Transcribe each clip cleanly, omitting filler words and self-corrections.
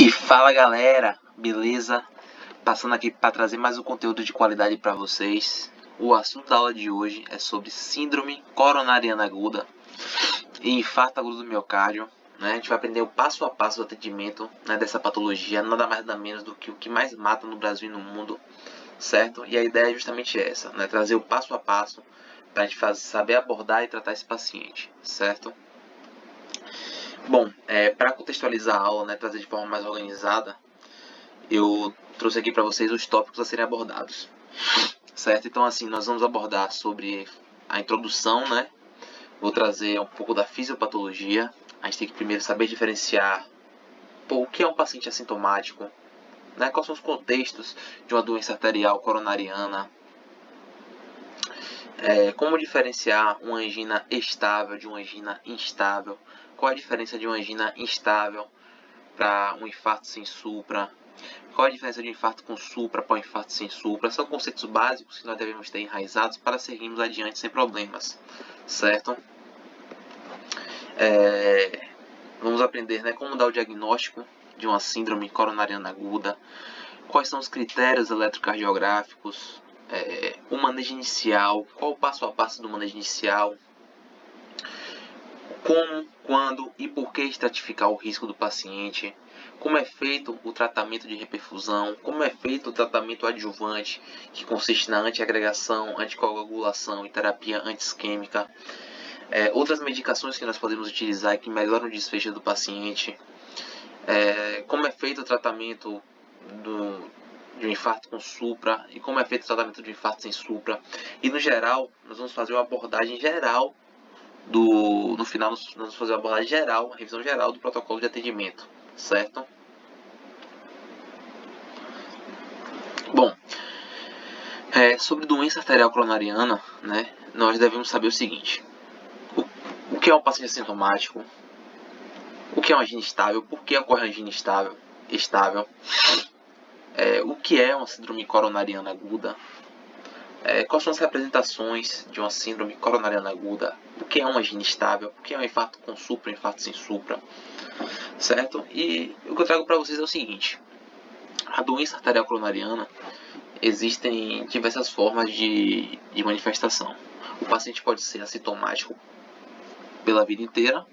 E fala galera, beleza? Passando aqui para trazer mais um conteúdo de qualidade para vocês. O assunto da aula de hoje é sobre síndrome coronariana aguda e infarto agudo do miocárdio. A gente vai aprender o passo a passo do atendimento dessa patologia, nada mais nada menos do que o que mais mata no Brasil e no mundo, certo? E a ideia é justamente essa, trazer o passo a passo para a gente saber abordar e tratar esse paciente, certo? Bom, para contextualizar a aula, trazer de forma mais organizada, eu trouxe aqui para vocês os tópicos a serem abordados, certo? Então, assim, nós vamos abordar sobre a introdução, Vou trazer um pouco da fisiopatologia. A gente tem que primeiro saber diferenciar o que é um paciente assintomático, quais são os contextos de uma doença arterial coronariana, como diferenciar uma angina estável de uma angina instável, qual a diferença de uma angina instável para um infarto sem supra, qual a diferença de um infarto com supra para um infarto sem supra. São conceitos básicos que nós devemos ter enraizados para seguirmos adiante sem problemas, certo? Vamos aprender como dar o diagnóstico de uma síndrome coronariana aguda, quais são os critérios eletrocardiográficos, o manejo inicial, qual o passo a passo do manejo inicial, como, quando e por que estratificar o risco do paciente, como é feito o tratamento de reperfusão, como é feito o tratamento adjuvante, que consiste na antiagregação, anticoagulação e terapia anti-isquêmica, outras medicações que nós podemos utilizar que melhoram o desfecho do paciente, como é feito o tratamento de um infarto com supra e como é feito o tratamento de um infarto sem supra. E no geral, nós vamos fazer uma abordagem geral no final nós vamos fazer uma abordagem geral, uma revisão geral do protocolo de atendimento, certo? Bom, sobre doença arterial coronariana, nós devemos saber o seguinte: o que é um paciente assintomático, o que é uma angina estável, por que ocorre a angina estável, o que é uma síndrome coronariana aguda, quais são as representações de uma síndrome coronariana aguda, o que é uma angina estável, o que é um infarto com supra, um infarto sem supra, certo? E o que eu trago para vocês é o seguinte: a doença arterial coronariana, existem diversas formas de manifestação. O paciente pode ser assintomático pela vida inteira,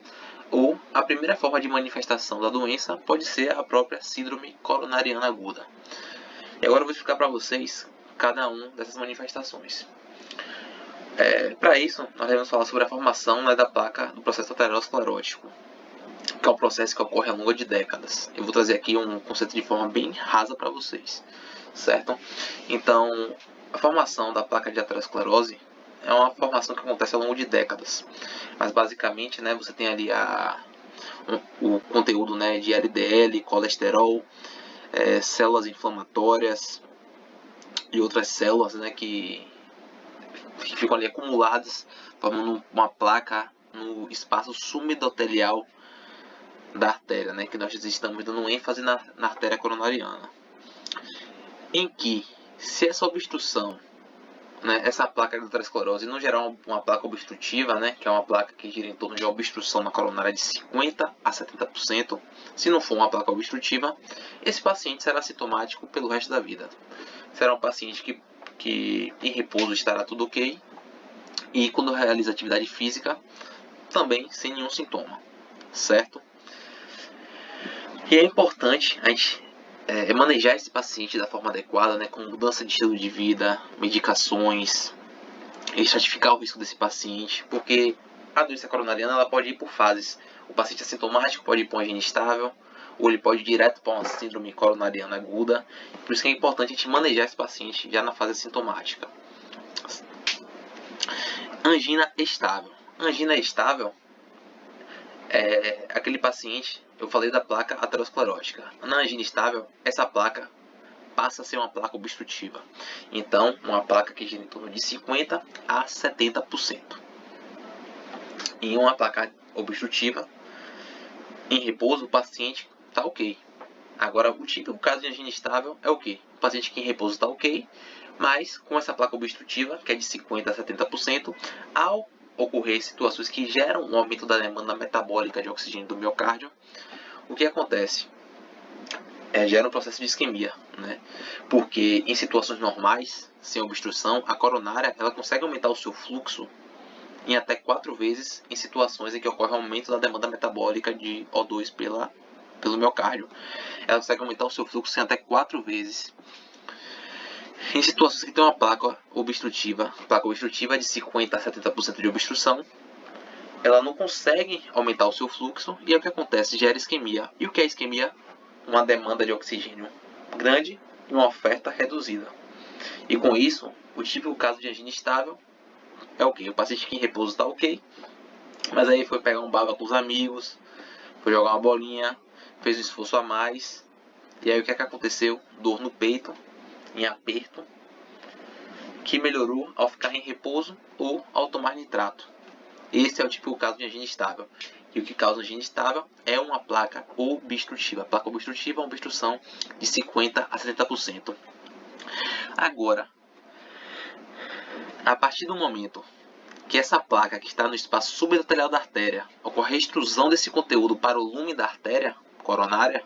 ou a primeira forma de manifestação da doença pode ser a própria síndrome coronariana aguda. E agora eu vou explicar para vocês cada uma dessas manifestações. Para isso, nós devemos falar sobre a formação da placa do processo aterosclerótico, que é um processo que ocorre ao longo de décadas. Eu vou trazer aqui um conceito de forma bem rasa para vocês, certo? Então, a formação da placa de aterosclerose é uma formação que acontece ao longo de décadas. Mas basicamente, você tem ali o conteúdo de LDL, colesterol, células inflamatórias e outras células que ficam ali acumuladas, formando uma placa no espaço subendotelial da artéria, que nós estamos dando ênfase na artéria coronariana. Em que, se essa obstrução, essa placa de aterosclerose não gerar uma placa obstrutiva, que é uma placa que gira em torno de uma obstrução na coronária de 50% a 70%, se não for uma placa obstrutiva, esse paciente será sintomático pelo resto da vida. Será um paciente que em repouso estará tudo ok, e quando realiza atividade física, também sem nenhum sintoma, certo? E é importante a gente manejar esse paciente da forma adequada, com mudança de estilo de vida, medicações, estratificar o risco desse paciente, porque a doença coronariana ela pode ir por fases. O paciente assintomático pode ir para uma angina estável, ou ele pode ir direto para uma síndrome coronariana aguda. Por isso que é importante a gente manejar esse paciente já na fase assintomática. Angina estável. Angina estável é aquele paciente, eu falei da placa aterosclerótica. Na angina estável, essa placa passa a ser uma placa obstrutiva. Então, uma placa que gira em torno de 50% a 70%. Em uma placa obstrutiva, em repouso, o paciente está ok. Agora, o típico caso de angina estável é o quê? O paciente que em repouso está ok, mas com essa placa obstrutiva, que é de 50% a 70%, ao ocorrer situações que geram um aumento da demanda metabólica de oxigênio do miocárdio, o que acontece? gera um processo de isquemia, né? Porque em situações normais, sem obstrução, a coronária ela consegue aumentar o seu fluxo em até 4 vezes em situações em que ocorre aumento da demanda metabólica de O2 pelo miocárdio. Ela consegue aumentar o seu fluxo em até 4 vezes. Em situações que tem uma placa obstrutiva de 50 a 70% de obstrução, ela não consegue aumentar o seu fluxo e o que acontece? Gera isquemia. E o que é isquemia? Uma demanda de oxigênio grande e uma oferta reduzida. E com isso, o típico caso de angina estável é o quê? O paciente que em repouso está ok, mas aí foi pegar um baba com os amigos, foi jogar uma bolinha, fez um esforço a mais, e aí o que é que aconteceu? Dor no peito, em aperto, que melhorou ao ficar em repouso ou ao tomar nitrato. Esse é o típico caso de angina estável. E o que causa angina estável é uma placa obstrutiva. A placa obstrutiva é uma obstrução de 50 a 70%. Agora, a partir do momento que essa placa que está no espaço subendotelhal da artéria ocorre a extrusão desse conteúdo para o lume da artéria coronária,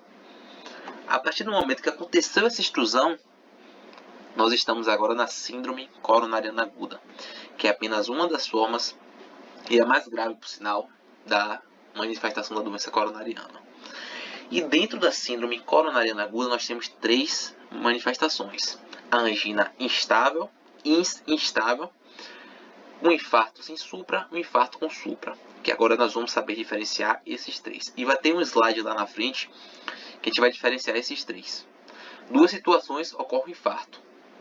a partir do momento que aconteceu essa extrusão, nós estamos agora na síndrome coronariana aguda, que é apenas uma das formas, e a mais grave, por sinal, da manifestação da doença coronariana. E dentro da síndrome coronariana aguda nós temos 3 manifestações: a angina instável, instável, um infarto sem supra, um infarto com supra, que agora nós vamos saber diferenciar esses 3. E vai ter um slide lá na frente que a gente vai diferenciar esses 3. 2 situações ocorre o infarto,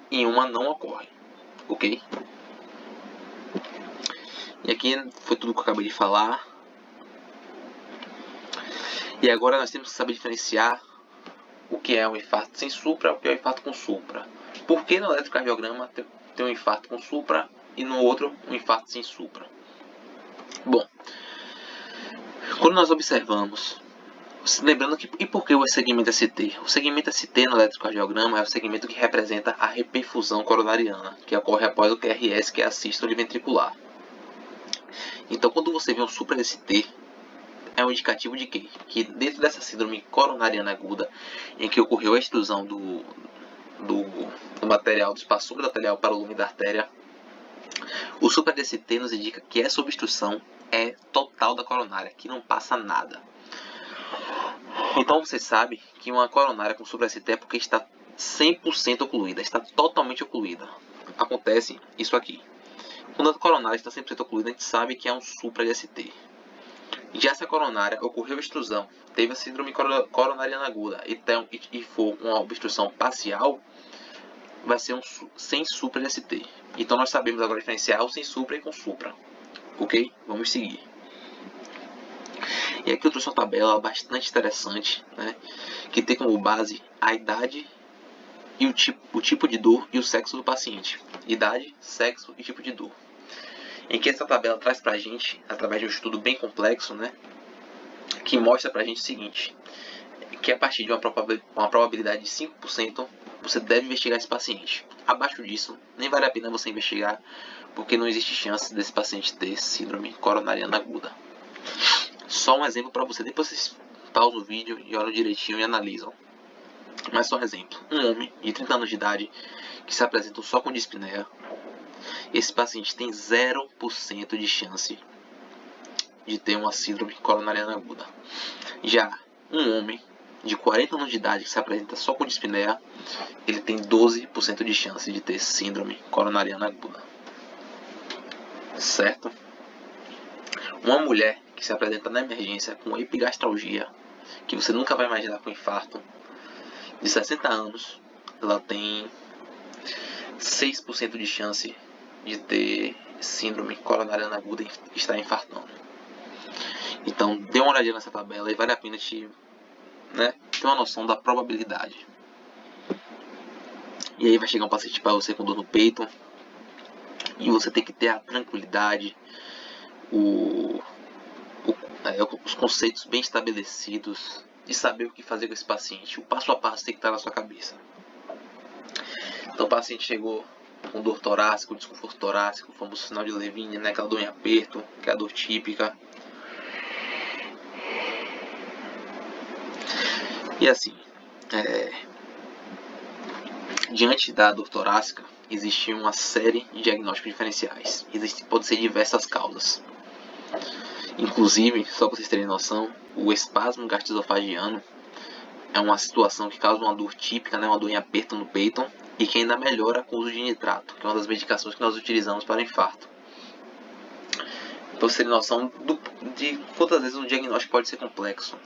em uma não ocorre, ok? E aqui foi tudo que eu acabei de falar. E agora nós temos que saber diferenciar o que é um infarto sem supra e o que é um infarto com supra. Por que no eletrocardiograma tem um infarto com supra e no outro um infarto sem supra? Bom, quando nós observamos, lembrando que e por que o segmento ST? O segmento ST no eletrocardiograma é o segmento que representa a reperfusão coronariana, que ocorre após o QRS, que é a sístole ventricular. Então, quando você vê um supra-ST, é um indicativo de quê? Que dentro dessa síndrome coronariana aguda, em que ocorreu a extrusão do material, do espaço subendotelhal para o lume da artéria, o supra-ST nos indica que essa obstrução é total da coronária, que não passa nada. Então você sabe que uma coronária com supra-ST é porque está 100% ocluída, está totalmente ocluída. Acontece isso aqui. Quando a coronária está 100% ocluída, a gente sabe que é um supra-ST. Já se a coronária ocorreu extrusão, teve a síndrome coronariana aguda e for uma obstrução parcial, vai ser um sem supra-ST. Então nós sabemos agora diferenciar o sem supra e com supra. Ok? Vamos seguir. E aqui eu trouxe uma tabela bastante interessante, né, que tem como base a idade e o tipo de dor e o sexo do paciente. Idade, sexo e tipo de dor. Em que essa tabela traz pra gente, através de um estudo bem complexo, né, que mostra pra gente o seguinte, que a partir de uma probabilidade de 5%, você deve investigar esse paciente. Abaixo disso, nem vale a pena você investigar, porque não existe chance desse paciente ter síndrome coronariana aguda. Só um exemplo para você, depois vocês pausam o vídeo e olham direitinho e analisam. Mas só um exemplo, um homem de 30 anos de idade que se apresentou só com dispneia, esse paciente tem 0% de chance de ter uma síndrome coronariana aguda. Já um homem de 40 anos de idade que se apresenta só com dispneia, ele tem 12% de chance de ter síndrome coronariana aguda. Certo? Uma mulher que se apresenta na emergência com epigastralgia, que você nunca vai imaginar com infarto, de 60 anos, ela tem 6% de chance de ter síndrome coronariana aguda e estar infartando. Então, dê uma olhadinha nessa tabela e vale a pena ter uma noção da probabilidade. E aí vai chegar um paciente para você com dor no peito e você tem que ter a tranquilidade, os conceitos bem estabelecidos de saber o que fazer com esse paciente. O passo a passo tem que estar na sua cabeça. Então o paciente chegou com dor torácica, desconforto torácico, o famoso sinal de Levine, né? Aquela dor em aperto, que é a dor típica. E assim, Diante da dor torácica, existe uma série de diagnósticos diferenciais. Pode ser diversas causas. Inclusive, só para vocês terem noção, o espasmo gastroesofagiano é uma situação que causa uma dor típica, né, uma dor em aperto no peito, e que ainda melhora com o uso de nitrato, que é uma das medicações que nós utilizamos para infarto. Para vocês terem noção de quantas vezes um diagnóstico pode ser complexo.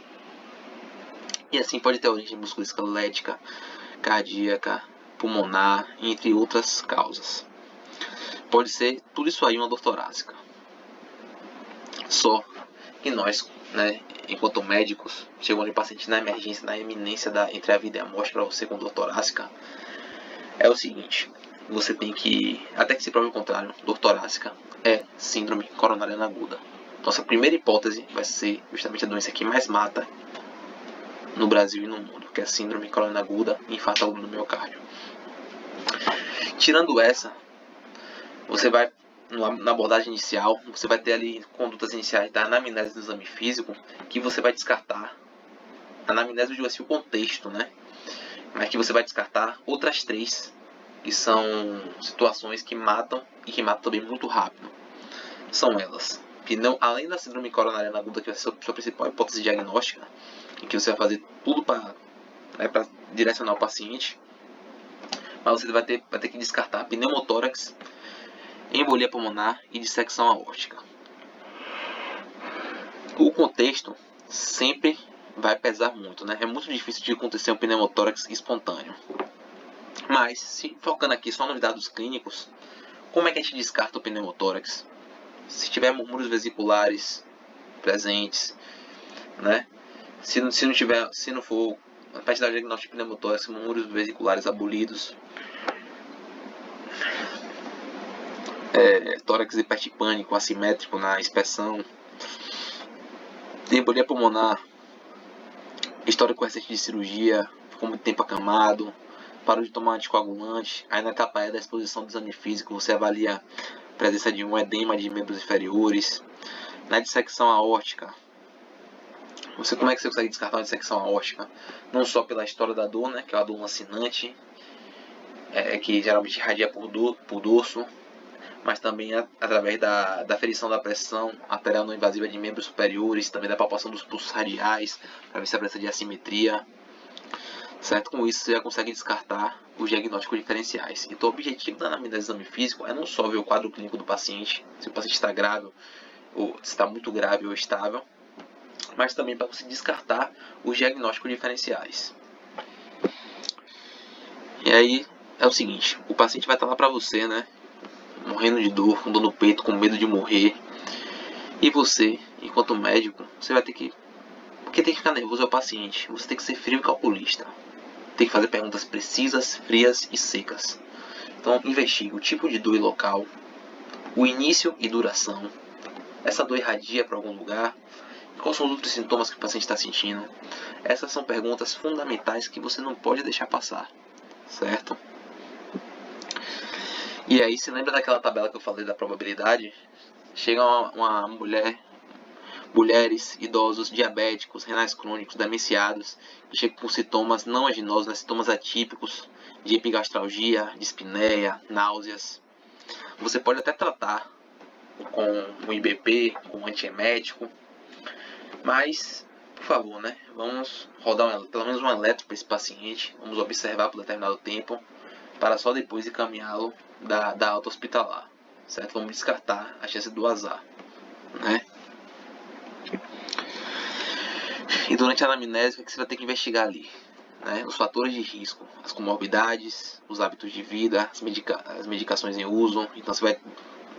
E assim pode ter origem musculoesquelética, cardíaca, pulmonar, entre outras causas. Pode ser tudo isso aí uma dor torácica. Só que nós, né, enquanto médicos, chegando em paciente na emergência, na eminência entre a vida e a morte para você com dor torácica, é o seguinte: você tem que, até que se prove o contrário, dor torácica é síndrome coronariana aguda. Nossa primeira hipótese vai ser justamente a doença que mais mata no Brasil e no mundo, que é a síndrome coronariana aguda e infarto agudo do miocárdio. Tirando essa, você vai, na abordagem inicial, você vai ter ali condutas iniciais da anamnese do exame físico, que você vai descartar. A anamnese, eu digo assim, o contexto, né? Mas que você vai descartar outras 3, que são situações que matam, e que matam também muito rápido. São elas, que não, além da síndrome coronariana aguda, que vai ser a sua principal hipótese diagnóstica, em que você vai fazer tudo para direcionar o paciente, mas você vai ter que descartar pneumotórax, embolia pulmonar e dissecção aórtica. O contexto sempre vai pesar muito, né? É muito difícil de acontecer um pneumotórax espontâneo. Mas, se focando aqui só nos dados clínicos, como é que a gente descarta o pneumotórax? Se tiver murmúrios vesiculares presentes, né? Se não for a parte da diagnóstico de pneumotórax, murmúrios vesiculares abolidos, tórax hipertipânico assimétrico na inspeção, embolia pulmonar, histórico recente de cirurgia, ficou muito tempo acamado, parou de tomar anticoagulante. Aí na etapa E da exposição do exame físico, você avalia a presença de um edema de membros inferiores. Na dissecção aórtica, como é que você consegue descartar uma dissecção aórtica? Não só pela história da dor, né, que é a dor lancinante, que geralmente irradia por dorso, mas também através da aferição da pressão arterial não invasiva de membros superiores, também da palpação dos pulsos radiais, para ver se a presença de assimetria. Certo? Com isso, você já consegue descartar os diagnósticos diferenciais. Então, o objetivo da anamnese do exame físico é não só ver o quadro clínico do paciente, se o paciente está grave, ou se está muito grave ou estável, mas também para você descartar os diagnósticos diferenciais. E aí, é o seguinte, o paciente vai estar lá para você, né, morrendo de dor, com dor no peito, com medo de morrer, e você, enquanto médico, você vai ter que, porque tem que ficar nervoso é o paciente, você tem que ser frio e calculista. Tem que fazer perguntas precisas, frias e secas. Então, investigue o tipo de dor e local, o início e duração. Essa dor irradia para algum lugar? Quais são os outros sintomas que o paciente está sentindo? Essas são perguntas fundamentais que você não pode deixar passar, certo? E aí, se lembra daquela tabela que eu falei da probabilidade? Chega uma mulheres, idosos, diabéticos, renais crônicos, demenciados, que chegam com sintomas não aginosos, né, sintomas atípicos de epigastralgia, dispneia, náuseas. Você pode até tratar com um IBP, com um antiemético, mas, por favor, né, vamos rodar pelo menos um eletro para esse paciente, vamos observar por determinado tempo, para só depois encaminhá-lo da alta hospitalar, certo? Vamos descartar a chance do azar, né? E durante a anamnese, o que você vai ter que investigar ali? Né? Os fatores de risco, as comorbidades, os hábitos de vida, as medicações em uso. Então você vai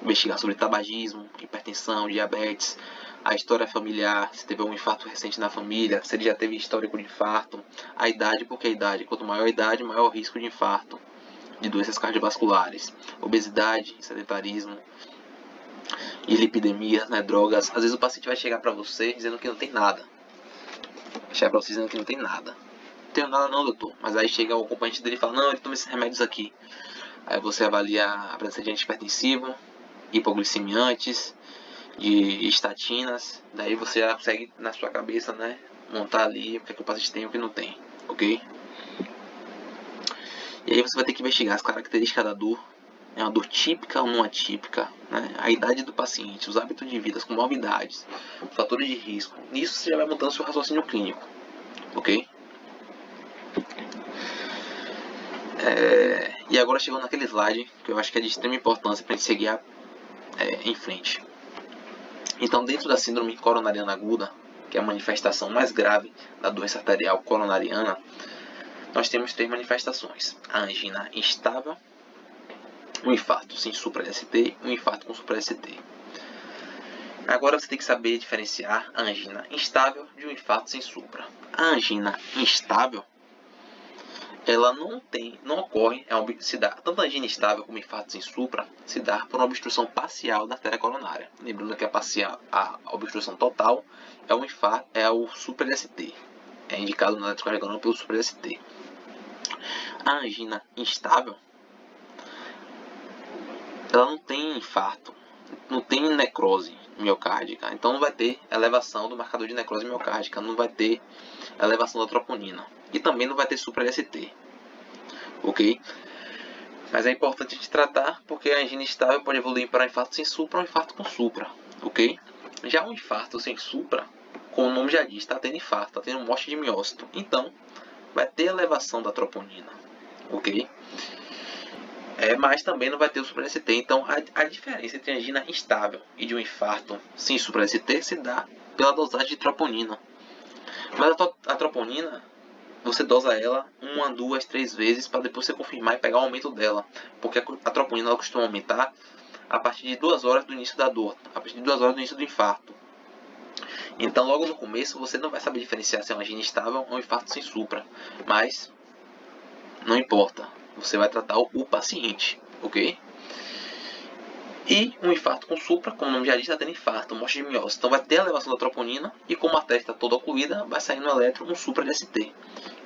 investigar sobre tabagismo, hipertensão, diabetes, a história familiar, se teve um infarto recente na família, se ele já teve histórico de infarto, a idade, porque a idade, quanto maior a idade, maior o risco de infarto, de doenças cardiovasculares, obesidade, sedentarismo, e lipidemia, né, drogas. Às vezes o paciente vai chegar para você dizendo que não tem nada. Chegar pra você dizendo que não tem nada. Não tenho nada não, doutor. Mas aí chega o acompanhante dele e fala, não, ele toma esses remédios aqui. Aí você avalia a presença de antihipertensivo, hipoglicemiantes, de estatinas. Daí você já consegue, na sua cabeça, né, montar ali o que é que o paciente tem e o que não tem. Ok? E aí você vai ter que investigar as características da dor. É uma dor típica ou não atípica, né? A idade do paciente, os hábitos de vida, as comorbidades, os fatores de risco. Nisso você já vai montando seu raciocínio clínico, ok? E agora chegou naquele slide que eu acho que é de extrema importância para a gente seguir em frente. Então, dentro da síndrome coronariana aguda, que é a manifestação mais grave da doença arterial coronariana, nós temos 3 manifestações: a angina instável, um infarto sem supra-ST e um infarto com supra-ST. Agora você tem que saber diferenciar a angina instável de um infarto sem supra. A angina instável, ela não ocorre, se dá, tanto a angina instável como infarto sem supra, se dá por uma obstrução parcial da artéria coronária. Lembrando que a obstrução total é o supra-ST. É indicado no eletrocardiograma pelo supra-ST. A angina instável, ela não tem infarto, não tem necrose miocárdica, então não vai ter elevação do marcador de necrose miocárdica, não vai ter elevação da troponina e também não vai ter supra-ST, ok? Mas é importante a gente tratar porque a angina instável pode evoluir para um infarto sem supra ou um infarto com supra, ok? Já um infarto sem supra, como o nome já diz, está tendo infarto, está tendo morte de miócito, então vai ter elevação da troponina, ok? Mas também não vai ter o supra-ST. Então, a diferença entre a angina instável e de um infarto sem supra-ST se dá pela dosagem de troponina. Mas a troponina, você dosa ela 1, 2, 3 vezes para depois você confirmar e pegar o aumento dela. Porque a troponina ela costuma aumentar a partir de 2 horas do início da dor, a partir de 2 horas do início do infarto. Então, logo no começo, você não vai saber diferenciar se é uma angina instável ou um infarto sem supra. Mas, não importa. Você vai tratar o paciente, ok? E um infarto com supra, como o nome já diz, está tendo infarto, morte de miócito. Então vai ter a elevação da troponina e como a artéria está toda ocluída, vai sair no eletro um supra de ST,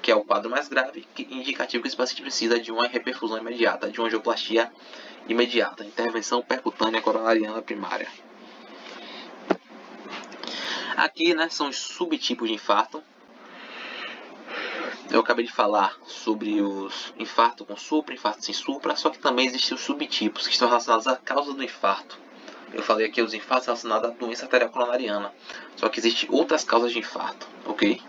que é o quadro mais grave, indicativo que esse paciente precisa de uma reperfusão imediata, de uma angioplastia imediata, intervenção percutânea coronariana primária. Aqui, né, são os subtipos de infarto. Eu acabei de falar sobre os infarto com supra, infarto sem supra, só que também existem os subtipos que estão relacionados à causa do infarto. Eu falei aqui os infartos relacionados à doença arterial coronariana, só que existem outras causas de infarto, ok?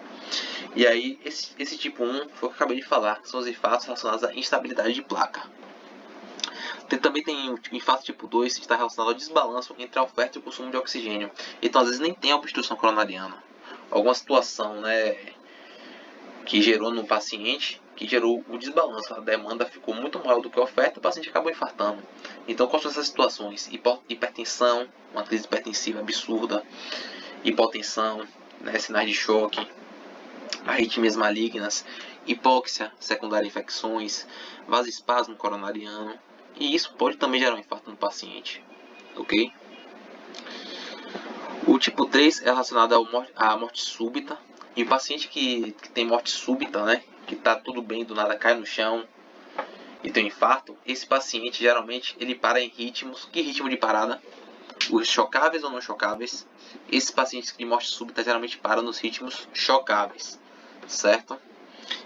E aí, esse tipo 1 foi o que eu acabei de falar, que são os infartos relacionados à instabilidade de placa. Também tem o infarto tipo 2, que está relacionado ao desbalanço entre a oferta e o consumo de oxigênio. Então, às vezes, nem tem a obstrução coronariana. Alguma situação, né, que gerou no paciente, que gerou o desbalanço. A demanda ficou muito maior do que a oferta, o paciente acabou infartando. Então, quais são essas situações? Hipertensão, uma crise hipertensiva absurda, hipotensão, né, sinais de choque, arritmias malignas, hipóxia secundária a infecções, vasoespasmo coronariano, e isso pode também gerar um infarto no paciente, ok? O tipo 3 é relacionado à morte súbita, e o paciente que tem morte súbita, né, que está tudo bem, do nada cai no chão e tem um infarto, esse paciente geralmente ele para em ritmos. Que ritmo de parada? Os chocáveis ou não chocáveis? Esses pacientes de morte súbita geralmente param nos ritmos chocáveis, certo?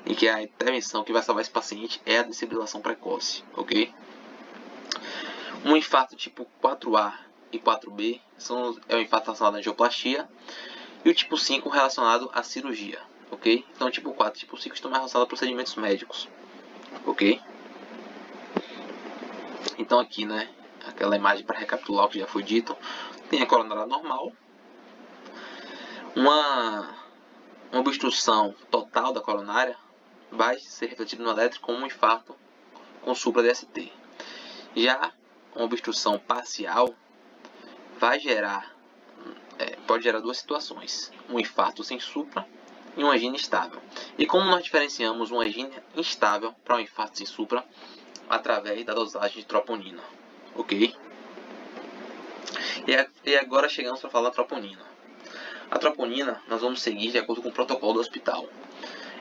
E que a intervenção que vai salvar esse paciente é a desfibrilação precoce, ok? Um infarto tipo 4A e 4B é o infarto relacionado à angioplastia, e o tipo 5 relacionado à cirurgia, ok? Então, tipo 4 e tipo 5 estão mais relacionados a procedimentos médicos, ok? Então aqui, né, aquela imagem para recapitular o que já foi dito, tem a coronária normal, uma obstrução total da coronária vai ser refletida no elétrico como um infarto com supra DST. Já uma obstrução parcial vai pode gerar duas situações: um infarto sem supra e uma angina instável. E como nós diferenciamos uma angina instável para um infarto sem supra? Através da dosagem de troponina, ok? E agora chegamos para falar da troponina. A troponina nós vamos seguir de acordo com o protocolo do hospital.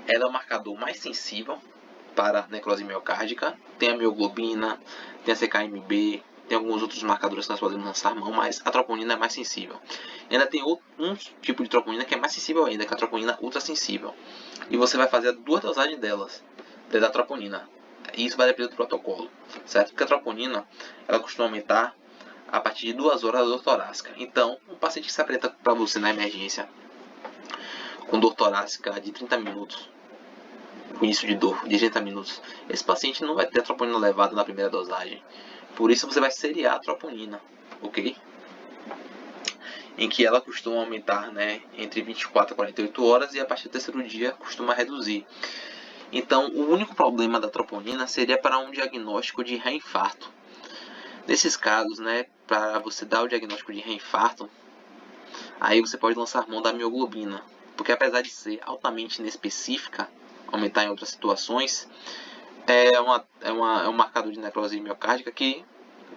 Ela é o marcador mais sensível para necrose miocárdica. Tem a mioglobina, tem a CKMB, tem alguns outros marcadores que nós podemos lançar mão, mas a troponina é mais sensível. E ainda tem um tipo de troponina que é mais sensível ainda, que é a troponina ultrassensível. E você vai fazer duas dosagens delas, da troponina. isso vai depender do protocolo, certo? Porque a troponina, ela costuma aumentar a partir de 2 horas da dor torácica. Então, um paciente que se apresenta para você na emergência com dor torácica de 30 minutos, com início de dor de 30 minutos, esse paciente não vai ter a troponina elevada na primeira dosagem. Por isso você vai seriar a troponina, ok? Em que ela costuma aumentar, né, entre 24 a 48 horas e a partir do terceiro dia costuma reduzir. Então, o único problema da troponina seria para um diagnóstico de reinfarto. Nesses casos, né, para você dar o diagnóstico de reinfarto, aí você pode lançar mão da mioglobina, porque apesar de ser altamente inespecífica, aumentar em outras situações, é um marcador de necrose miocárdica que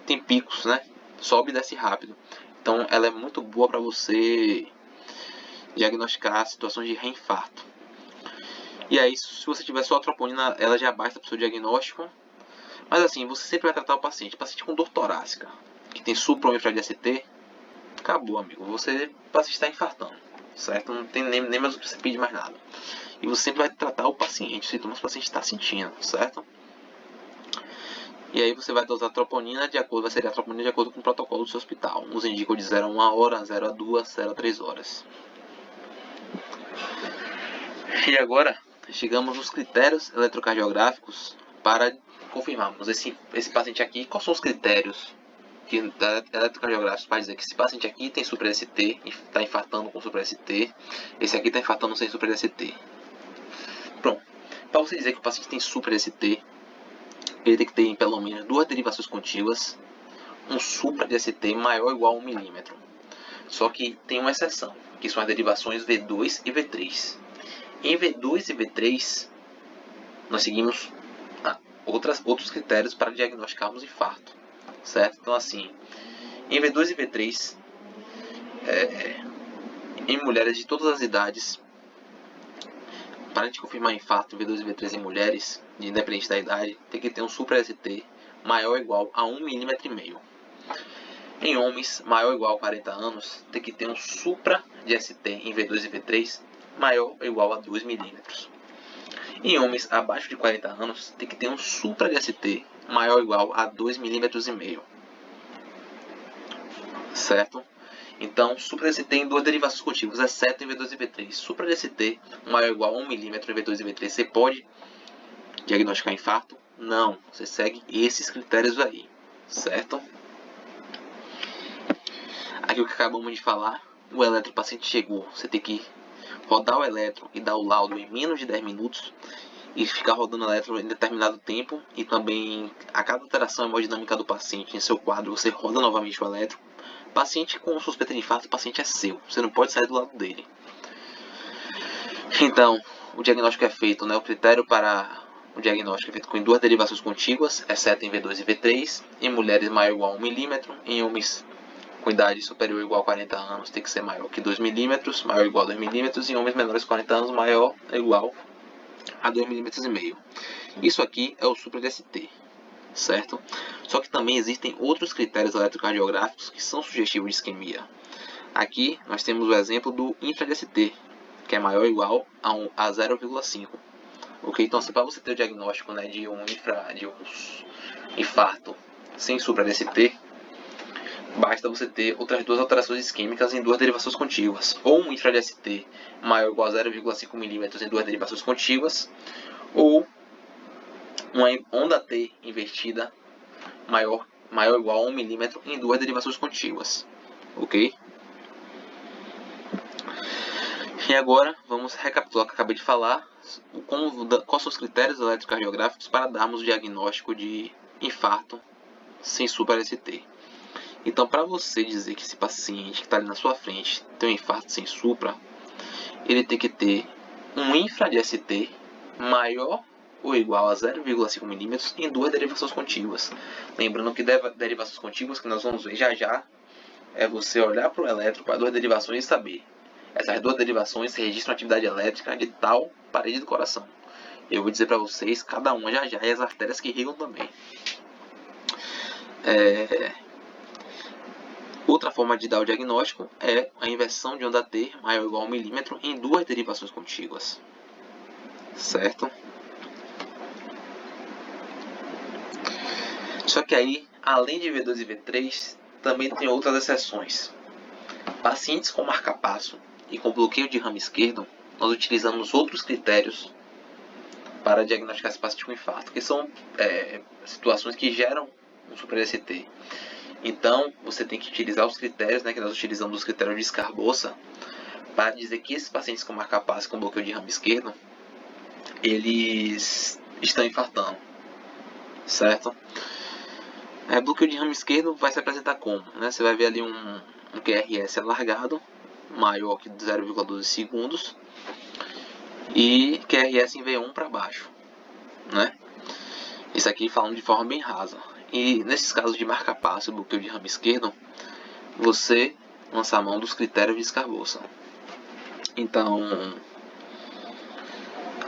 tem picos, né, sobe e desce rápido. Então, ela é muito boa para você diagnosticar situações de reinfarto. E aí, se você tiver só a troponina, ela já basta para o seu diagnóstico. Mas assim, você sempre vai tratar o paciente com dor torácica, que tem supra ou infra de ST, acabou, amigo. O paciente está infartando, certo? Não tem nem mais o que você pedir mais nada. E você sempre vai tratar o paciente, os sintomas que o paciente está sentindo, certo? E aí você vai dosar a troponina vai ser a troponina de acordo com o protocolo do seu hospital. Uns indicam de 0 a 1 hora, 0 a 2, 0 a 3 horas. E agora, chegamos nos critérios eletrocardiográficos para confirmarmos esse paciente aqui. Quais são os critérios eletrocardiográficos para dizer que esse paciente aqui tem supra-ST e está infartando com supra-ST, esse aqui está infartando sem supra-ST? Pronto, para você dizer que o paciente tem supra-ST, ele tem que ter pelo menos 2 derivações contíguas, um supra de ST maior ou igual a 1 milímetro. Só que tem uma exceção, que são as derivações V2 e V3. Em V2 e V3, nós seguimos outros critérios para diagnosticarmos infarto, certo? Então, assim, em V2 e V3, em mulheres de todas as idades, para a gente confirmar infarto em V2 e V3 em mulheres, independente da idade, tem que ter um supra-ST maior ou igual a 1,5 mm. Em homens maior ou igual a 40 anos, tem que ter um supra de ST em V2 e V3 maior ou igual a 2 mm. Em homens abaixo de 40 anos, tem que ter um supra de ST maior ou igual a 2,5 mm. Certo? Então, supra de ST em 2 derivações contíguas, exceto em V2 e V3. Supra de ST maior ou igual a 1 mm em V2 e V3, você pode diagnosticar infarto? Não, você segue esses critérios aí, certo? Aqui o que acabamos de falar, o eletropaciente chegou, você tem que rodar o eletro e dar o laudo em menos de 10 minutos e ficar rodando o eletro em determinado tempo, e também a cada alteração hemodinâmica do paciente em seu quadro, você roda novamente o eletro. Paciente com suspeita de infarto, o paciente é seu, você não pode sair do lado dele. Então, o diagnóstico é feito, né? O critério para o diagnóstico é feito com 2 derivações contíguas, exceto em V2 e V3, em mulheres maior ou igual a 1 milímetro, em homens com idade superior ou igual a 40 anos tem que ser maior que 2 milímetros, maior ou igual a 2 milímetros, e em homens menores de 40 anos maior ou igual a 2,5 milímetros. Isso aqui é o supra de ST, certo? Só que também existem outros critérios eletrocardiográficos que são sugestivos de isquemia. Aqui nós temos o exemplo do infra de ST, que é maior ou igual a 0,5. Ok? Então, para você ter o diagnóstico, né, de um infarto sem supra de ST, basta você ter outras 2 alterações isquêmicas em 2 derivações contíguas, ou um infra de ST maior ou igual a 0,5 milímetros em 2 derivações contíguas, ou uma onda T invertida maior ou igual a 1 milímetro em 2 derivações contíguas, ok? E agora vamos recapitular o que acabei de falar, quais são os critérios eletrocardiográficos para darmos o diagnóstico de infarto sem supra-ST. Então, para você dizer que esse paciente que está ali na sua frente tem um infarto sem supra, ele tem que ter um infra de ST maior ou igual a 0,5 milímetros em 2 derivações contíguas. Lembrando que derivações contíguas, que nós vamos ver já, é você olhar para o eletro, para 2 derivações e saber. Essas 2 derivações registram atividade elétrica de tal parede do coração. Eu vou dizer para vocês cada uma já e as artérias que irrigam também. Outra forma de dar o diagnóstico é a inversão de onda T maior ou igual a 1 milímetro em 2 derivações contíguas. Certo? Só que aí, além de V2 e V3, também tem outras exceções. Pacientes com marcapasso e com bloqueio de ramo esquerdo, nós utilizamos outros critérios para diagnosticar esse paciente com infarto, que são situações que geram um super-ST. Então, você tem que utilizar os critérios, que nós utilizamos os critérios de Sgarbossa, para dizer que esses pacientes com marcapasso com bloqueio de ramo esquerdo, eles estão infartando, certo? Bloqueio de ramo esquerdo vai se apresentar como? Você vai ver ali um QRS alargado, maior que 0,12 segundos, e QRS em V1 para baixo, Isso aqui falando de forma bem rasa. E nesses casos de marcapasso e bloqueio de ramo esquerdo, você lança a mão dos critérios de Sgarbossa. Então,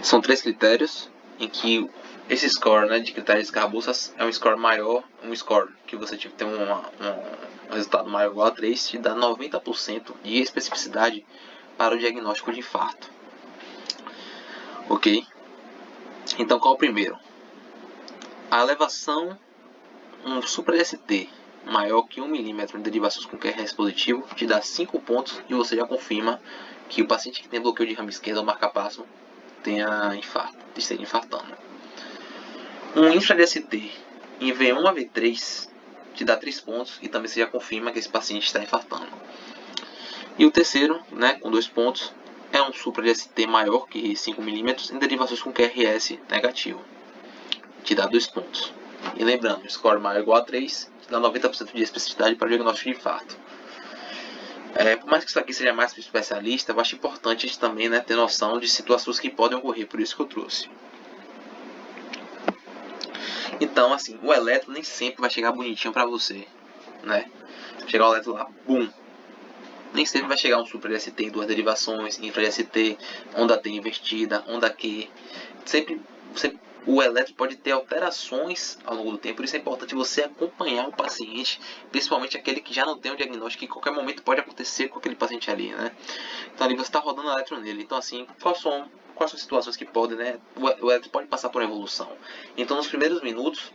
são 3 critérios em que esse score de critérios de Sgarbossa é um score maior, um score que você tem um resultado maior ou igual a 3, te dá 90% de especificidade para o diagnóstico de infarto. Ok? Então, qual é o primeiro? A elevação, um super-ST maior que 1 milímetro em derivações com QRS positivo, te dá 5 pontos e você já confirma que o paciente que tem bloqueio de ramo esquerdo ou marcapasso tenha infarto, esteja infartando. Um infra-DST em V1 a V3 te dá 3 pontos e também você já confirma que esse paciente está infartando. E o terceiro, com 2 pontos, é um supra-DST maior que 5 milímetros em derivações com QRS negativo, te dá 2 pontos. E lembrando, o score maior ou igual a 3 te dá 90% de especificidade para o diagnóstico de infarto. Por mais que isso aqui seja mais para especialista, eu acho importante a gente também ter noção de situações que podem ocorrer, por isso que eu trouxe. Então, assim, o eletro nem sempre vai chegar bonitinho para você, Chegar o eletro lá, bum! Nem sempre vai chegar um super ST em 2 derivações, infra ST, onda T invertida, onda Q. Sempre o eletro pode ter alterações ao longo do tempo, por isso é importante você acompanhar o paciente, principalmente aquele que já não tem o diagnóstico, que em qualquer momento pode acontecer com aquele paciente ali, Então ali você está rodando o eletro nele. Então assim, quais são as situações que podem, o eletro pode passar por evolução. Então nos primeiros minutos,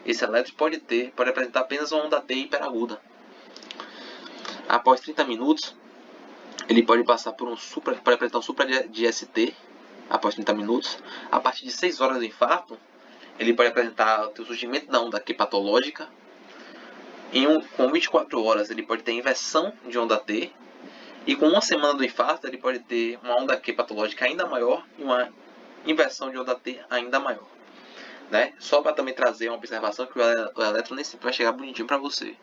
esse eletro pode apresentar apenas uma onda T hiperaguda. Após 30 minutos, ele pode passar por pode apresentar um supra de ST após 30 minutos. A partir de 6 horas do infarto, ele pode apresentar o surgimento da onda Q patológica. Com 24 horas, ele pode ter inversão de onda T. E com uma semana do infarto, ele pode ter uma onda Q patológica ainda maior e uma inversão de onda T ainda maior. Só para também trazer uma observação que o eletro nem sempre vai chegar bonitinho para você.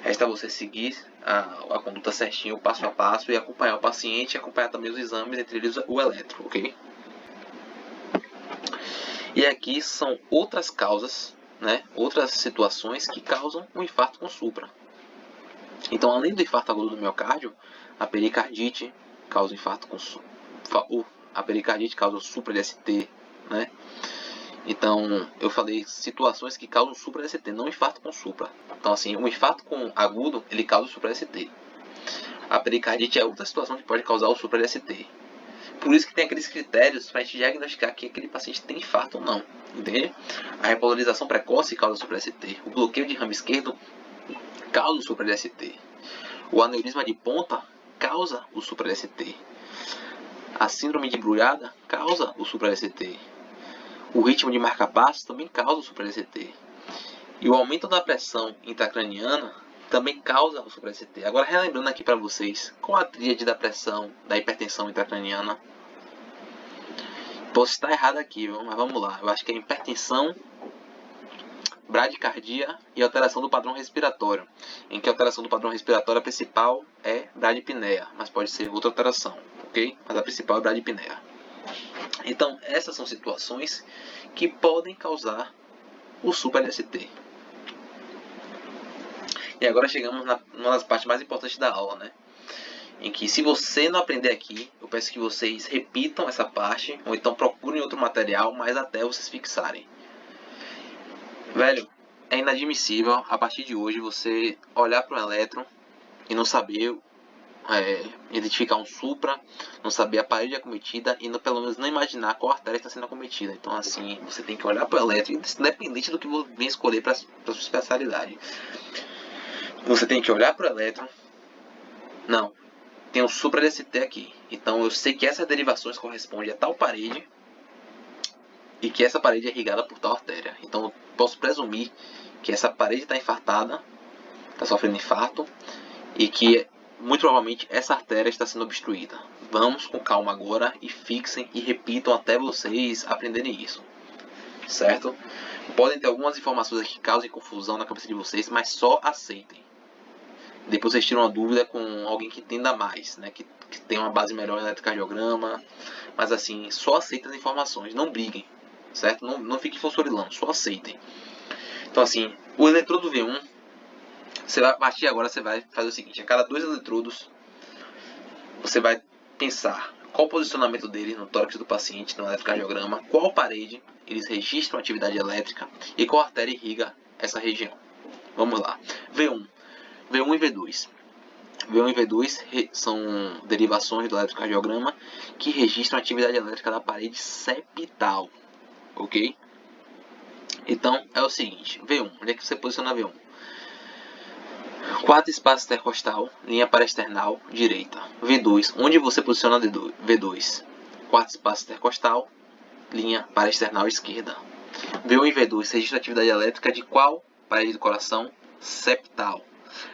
Resta você seguir a conduta certinho, passo a passo, e acompanhar o paciente, e acompanhar também os exames, entre eles o eletro, ok? E aqui são outras causas, outras situações que causam um infarto com supra. Então, além do infarto agudo do miocárdio, a pericardite causa infarto com supra. A pericardite causa supra de ST, Então, eu falei situações que causam supra-ST, não infarto com supra. Então, assim, o infarto com agudo, ele causa supra-ST. A pericardite é outra situação que pode causar o supra-ST. Por isso que tem aqueles critérios para a gente diagnosticar que aquele paciente tem infarto ou não, entende? A repolarização precoce causa supra-ST. O bloqueio de ramo esquerdo causa o supra-ST. O aneurisma de ponta causa o supra-ST. A síndrome de Brugada causa o supra-ST. O ritmo de marca-passo também causa o super-ST. E o aumento da pressão intracraniana também causa o super-ST. Agora, relembrando aqui para vocês, qual a tríade da pressão da hipertensão intracraniana? Posso estar errado aqui, mas vamos lá. Eu acho que é hipertensão, bradicardia e alteração do padrão respiratório. Em que a alteração do padrão respiratório principal é bradipneia, mas pode ser outra alteração, ok? Mas a principal é bradipneia. Então, essas são situações que podem causar o super-ST. E agora chegamos numa das partes mais importantes da aula, Em que, se você não aprender aqui, eu peço que vocês repitam essa parte, ou então procurem outro material, mas até vocês fixarem. Velho, é inadmissível, a partir de hoje, você olhar para um elétron e não saber identificar um supra, não saber a parede acometida e pelo menos não imaginar qual artéria está sendo acometida. Então assim, você tem que olhar para o eletro, independente do que você vem escolher para sua especialidade. Você tem que olhar para o eletro. Não, tem um supra DST aqui. Então eu sei que essas derivações correspondem a tal parede e que essa parede é irrigada por tal artéria. Então eu posso presumir que essa parede está infartada, está sofrendo infarto, e que muito provavelmente essa artéria está sendo obstruída. Vamos com calma agora e fixem e repitam até vocês aprenderem isso, certo? Podem ter algumas informações aqui que causem confusão na cabeça de vocês, mas só aceitem. Depois vocês tiram uma dúvida com alguém que entenda mais, né? Que tem uma base melhor em eletrocardiograma. Mas assim, só aceitem as informações, não briguem, certo? Não fiquem fosforilando, só aceitem. Então assim, o eletrodo V1, você vai partir agora, você vai fazer o seguinte: a cada 2 eletrodos, você vai pensar qual o posicionamento dele no tórax do paciente, no eletrocardiograma, qual parede eles registram atividade elétrica e qual artéria irriga essa região. Vamos lá. V1 e V2. V1 e V2 são derivações do eletrocardiograma que registram a atividade elétrica da parede septal, ok? Então é o seguinte: V1, onde é que você posiciona V1? Quarto espaço intercostal, linha paraesternal direita. V2, onde você posiciona V2? Quarto espaço intercostal, linha paraesternal esquerda. V1 e V2 registram a atividade elétrica de qual parede do coração? Septal.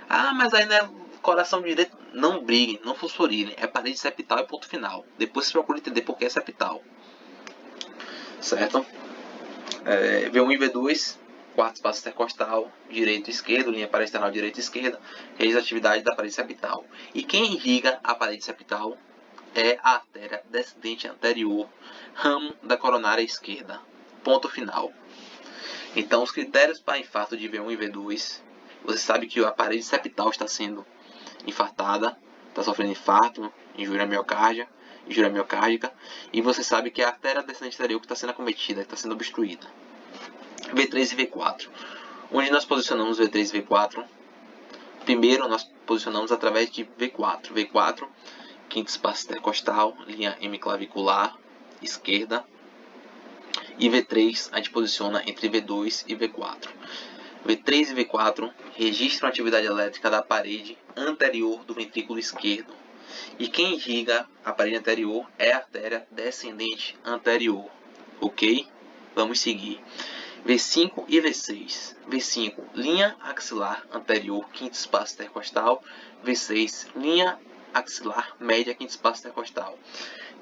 Ah, mas aí não é coração direito. Não briguem, não fosforilem. É parede septal e ponto final. Depois você procura entender por que é septal. Certo? V1 e V2, quarto espaço intercostal, direito e esquerdo, linha paraesternal direita e esquerda, registra a atividade da parede septal. E quem irriga a parede septal é a artéria descendente anterior, ramo da coronária esquerda. Ponto final. Então, os critérios para infarto de V1 e V2, você sabe que a parede septal está sendo infartada, está sofrendo infarto, injúria miocárdica, e você sabe que é a artéria descendente anterior que está sendo acometida, que está sendo obstruída. V3 e V4. Onde nós posicionamos V3 e V4? Primeiro, nós posicionamos através de V4. V4, quinto espaço intercostal, linha hemiclavicular, esquerda. E V3 a gente posiciona entre V2 e V4. V3 e V4 registram a atividade elétrica da parede anterior do ventrículo esquerdo. E quem irriga a parede anterior é a artéria descendente anterior. Ok? Vamos seguir. V5 e V6. V5, linha axilar anterior, quinto espaço intercostal. V6, linha axilar média, quinto espaço intercostal.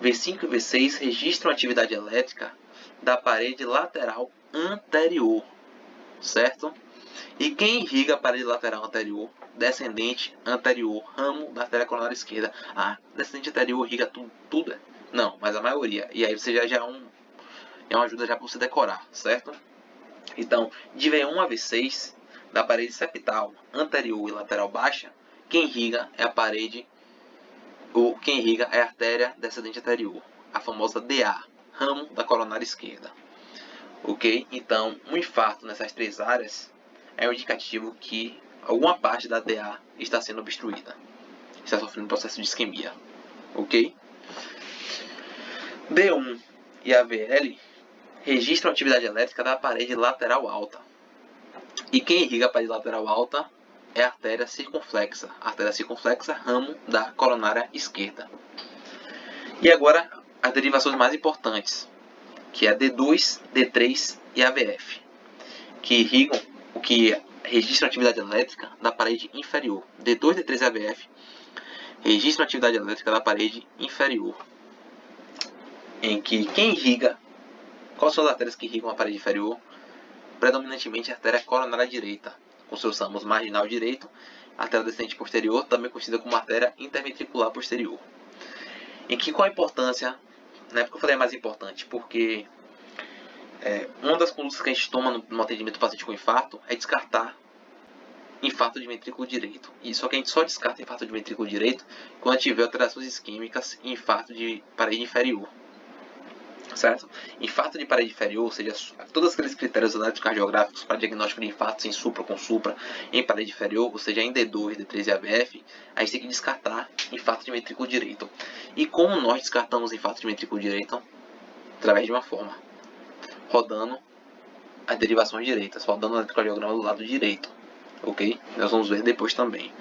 V5 e V6 registram a atividade elétrica da parede lateral anterior, certo? E quem irriga a parede lateral anterior? Descendente anterior, ramo da artéria coronária esquerda. Ah, descendente anterior irriga tudo? Não, mas a maioria. E aí você já é uma ajuda já para você decorar, certo? Então, de V1 a V6, da parede septal anterior e lateral baixa, quem irriga é a parede, ou quem irriga é a artéria descendente anterior, a famosa DA, ramo da coronária esquerda. Ok? Então, um infarto nessas 3 áreas é um indicativo que alguma parte da DA está sendo obstruída, está sofrendo um processo de isquemia. Ok? D1 e AVL registram a atividade elétrica da parede lateral alta. E quem irriga a parede lateral alta é a artéria circunflexa. A artéria circunflexa, ramo da coronária esquerda. E agora, as derivações mais importantes, que é D2, D3 e AVF, que irrigam, o que registram a atividade elétrica da parede inferior. D2, D3 e AVF registram a atividade elétrica da parede inferior, em que quem irriga, quais são as artérias que irrigam a parede inferior? Predominantemente a artéria coronária direita, com seus ramos marginal direito, artéria descendente posterior, também conhecida como artéria interventricular posterior. Em que qual a importância? Na época eu falei mais importante, porque uma das condutas que a gente toma no atendimento do paciente com infarto é descartar infarto de ventrículo direito. E só que a gente só descarta infarto de ventrículo direito quando tiver alterações isquêmicas e infarto de parede inferior. certo? Infarto de parede inferior, ou seja, todos aqueles critérios eletrocardiográficos para diagnóstico de infarto sem supra com supra em parede inferior, ou seja, em D2, D3 e AVF, a gente tem que descartar infarto de ventrículo direito. E como nós descartamos infarto de ventrículo direito? Através de uma forma, rodando as derivações direitas, rodando o eletrocardiograma do lado direito, ok? Nós vamos ver depois também.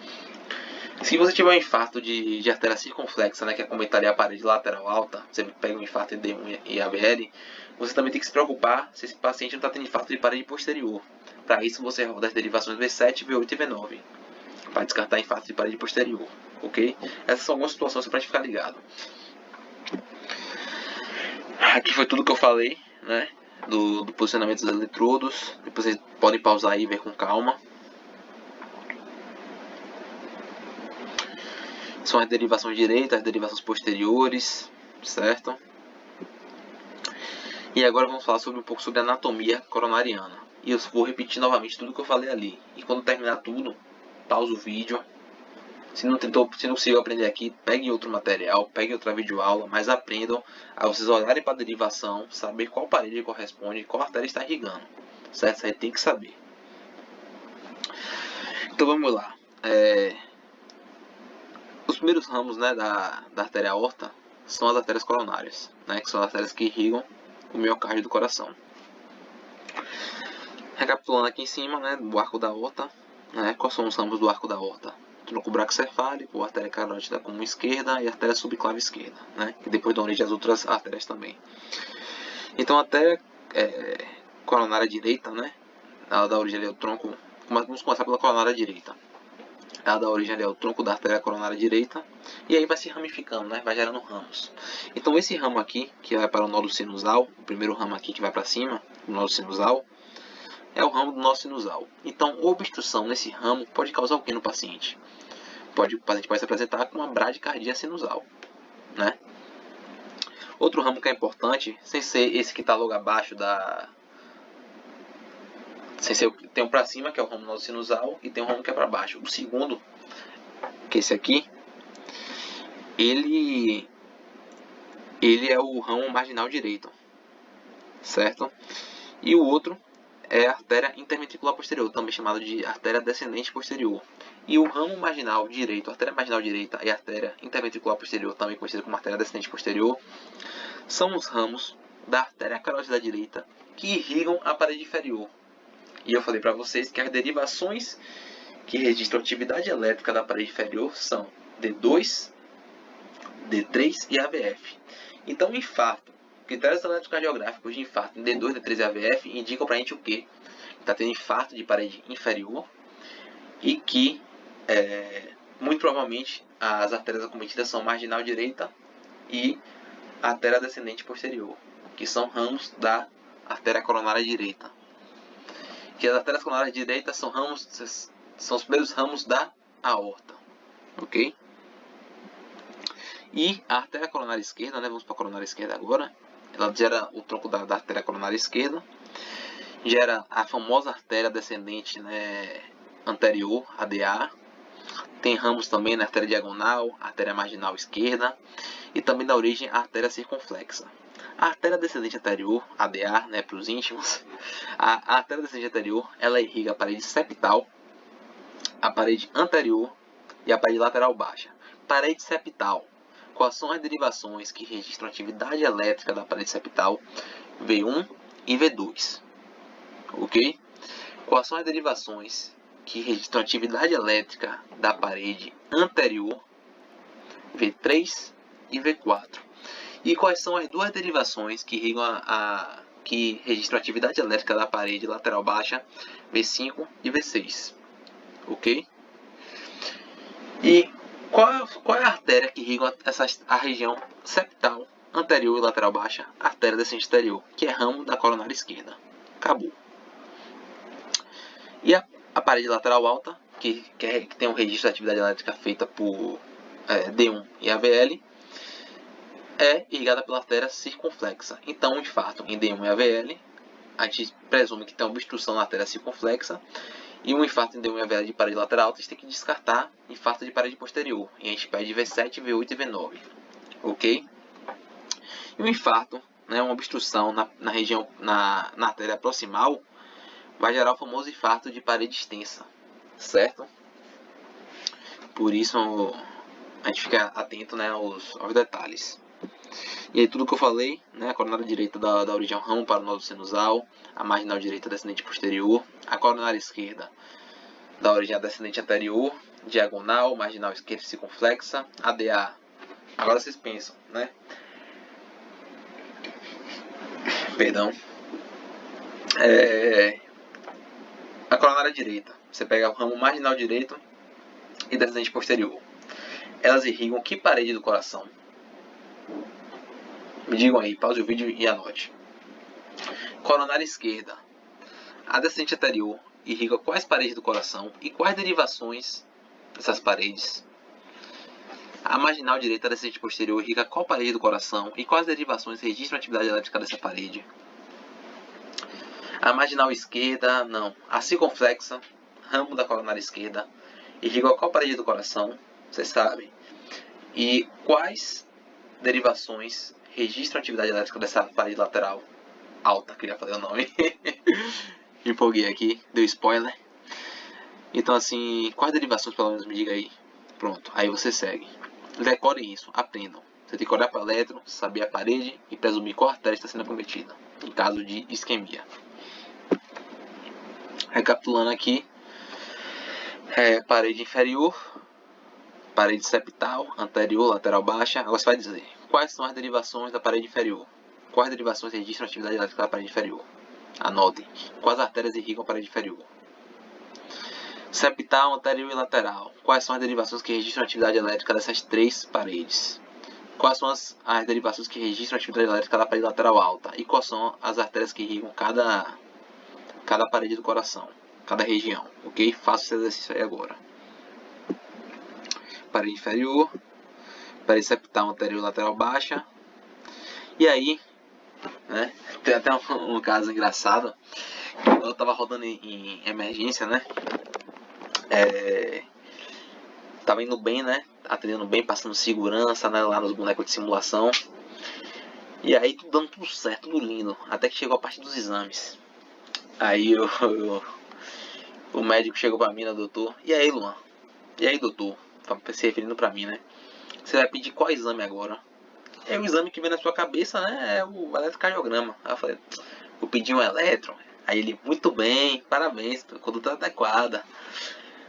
Se você tiver um infarto de artéria circunflexa, né, que é como estaria a parede lateral alta, você pega um infarto em D1 e AVL, você também tem que se preocupar se esse paciente não está tendo infarto de parede posterior. Para isso, você roda as derivações V7, V8 e V9, para descartar infarto de parede posterior, ok? Essas são algumas situações para a gente ficar ligado. Aqui foi tudo que eu falei, né, do posicionamento dos eletrodos. Depois vocês podem pausar aí e ver com calma. São as derivações direitas, as derivações posteriores, certo? E agora vamos falar um pouco sobre a anatomia coronariana. E eu vou repetir novamente tudo que eu falei ali. E quando terminar tudo, pausa o vídeo. Se não conseguiu aprender aqui, pegue outro material, pegue outra videoaula, mas aprendam a vocês olharem para a derivação, saber qual parede corresponde e qual artéria está irrigando. Certo? Isso aí tem que saber. Então vamos lá. Os primeiros ramos, né, da artéria aorta são as artérias coronárias, né, que são as artérias que irrigam o miocárdio do coração. Recapitulando aqui em cima, né, do arco da aorta, né, quais são os ramos do arco da aorta? Tronco braquicefálico, artéria carótida comum esquerda e artéria subclave esquerda, né, que depois dão origem às outras artérias também. Então, a artéria coronária direita, né, ela dá origem ao tronco. Vamos começar pela coronária direita. Ela dá origem ao tronco da artéria coronária direita e aí vai se ramificando, né? Vai gerando ramos. Então esse ramo aqui, que vai para o nódulo sinusal, o primeiro ramo aqui que vai para cima, o nódulo sinusal, é o ramo do nódulo sinusal. Então obstrução nesse ramo pode causar o que no paciente? O paciente pode se apresentar com uma bradicardia sinusal, né? Outro ramo que é importante, sem ser esse que está logo abaixo da... Tem um para cima, que é o ramo nódulo sinusal, e tem um ramo que é para baixo. O segundo, que é esse aqui, ele é o ramo marginal direito, certo? E o outro é a artéria interventricular posterior, também chamada de artéria descendente posterior. E o ramo marginal direito, a artéria marginal direita e a artéria interventricular posterior, também conhecida como artéria descendente posterior, são os ramos da artéria carótida direita que irrigam a parede inferior. E eu falei para vocês que as derivações que registram a atividade elétrica da parede inferior são D2, D3 e AVF. Então, infarto, critérios eletrocardiográficos de infarto em D2, D3 e AVF indicam para a gente o quê? Está tendo infarto de parede inferior e que, muito provavelmente, as artérias acometidas são marginal direita e artéria descendente posterior, que são ramos da artéria coronária direita. Que as artérias coronárias direitas são os primeiros ramos da aorta, ok? E a artéria coronária esquerda, né, vamos para a coronária esquerda agora, ela gera o tronco da artéria coronária esquerda, gera a famosa artéria descendente, né, anterior, ADA, tem ramos também na artéria diagonal, artéria marginal esquerda, e também dá origem à artéria circunflexa. A artéria descendente anterior, ADA, né, para os íntimos, a artéria descendente anterior, ela irriga a parede septal, a parede anterior e a parede lateral baixa. Parede septal. Quais são as derivações que registram a atividade elétrica da parede septal? V1 e V2. Ok? Quais são as derivações que registram a atividade elétrica da parede anterior? V3 e V4. E quais são as duas derivações que irrigam que registram a atividade elétrica da parede lateral baixa? V5 e V6. Ok? E qual é a artéria que irriga a região septal, anterior e lateral baixa? A artéria descendente anterior, que é ramo da coronária esquerda. Acabou. E a parede lateral alta, que tem um registro de atividade elétrica feita por D1 e AVL, é irrigada pela artéria circunflexa. Então, um infarto em D1 e AVL, a gente presume que tem obstrução na artéria circunflexa, e um infarto em D1 e AVL de parede lateral, a gente tem que descartar infarto de parede posterior. E a gente pede V7, V8 e V9. Ok? E um infarto né, uma obstrução na região, na artéria proximal, vai gerar o famoso infarto de parede extensa, certo? Por isso a gente fica atento, né, aos detalhes. E aí tudo que eu falei, né, a coronária direita da origem ao ramo para o nódulo sinusal, a marginal direita descendente posterior, a coronária esquerda da origem à descendente anterior, diagonal, marginal esquerda circunflexa, ADA. Agora vocês pensam, né? Perdão. A coronária direita, você pega o ramo marginal direito e descendente posterior. Elas irrigam que parede do coração? Me digam aí, pause o vídeo e anote. Coronária esquerda, a descendente anterior irriga quais paredes do coração e quais derivações dessas paredes? A marginal direita, a descendente posterior, irriga qual parede do coração e quais derivações registram a atividade elétrica dessa parede? A marginal esquerda, não. A circunflexa, ramo da coronária esquerda, irriga qual parede do coração? Vocês sabem. E quais derivações registram a atividade elétrica dessa parede lateral? Alta, queria fazer o nome. Empolguei aqui, deu spoiler. Então assim, quais derivações pelo menos me diga aí. Pronto, aí você segue. Decorem isso, aprendam. Você tem que olhar para o eletro, saber a parede e presumir qual artéria está sendo acometida, em caso de isquemia. Recapitulando aqui, parede inferior, parede septal, anterior, lateral baixa. Agora você vai dizer, quais são as derivações da parede inferior? Quais derivações registram a atividade elétrica da parede inferior? Anotem. Quais artérias irrigam a parede inferior? Septal, anterior e lateral. Quais são as derivações que registram a atividade elétrica dessas três paredes? Quais são as derivações que registram a atividade elétrica da parede lateral alta? E quais são as artérias que irrigam cada parede do coração, cada região? Ok? Faça esse exercício aí agora. Parede inferior, parede septal, anterior e lateral baixa. E aí, né, tem até um caso engraçado. Eu tava rodando em emergência, né? Tava indo bem, né? Atendendo bem, passando segurança, né? Lá nos bonecos de simulação. E aí tudo dando tudo certo, tudo lindo. Até que chegou a parte dos exames. Aí o médico chegou pra mim, né, doutor? E aí, Luan? E aí, doutor? Se referindo pra mim, né? Você vai pedir qual exame agora? É o exame que vem na sua cabeça, né? É o eletrocardiograma. Aí eu falei, vou pedir um eletro. Aí ele, muito bem, parabéns, conduta adequada.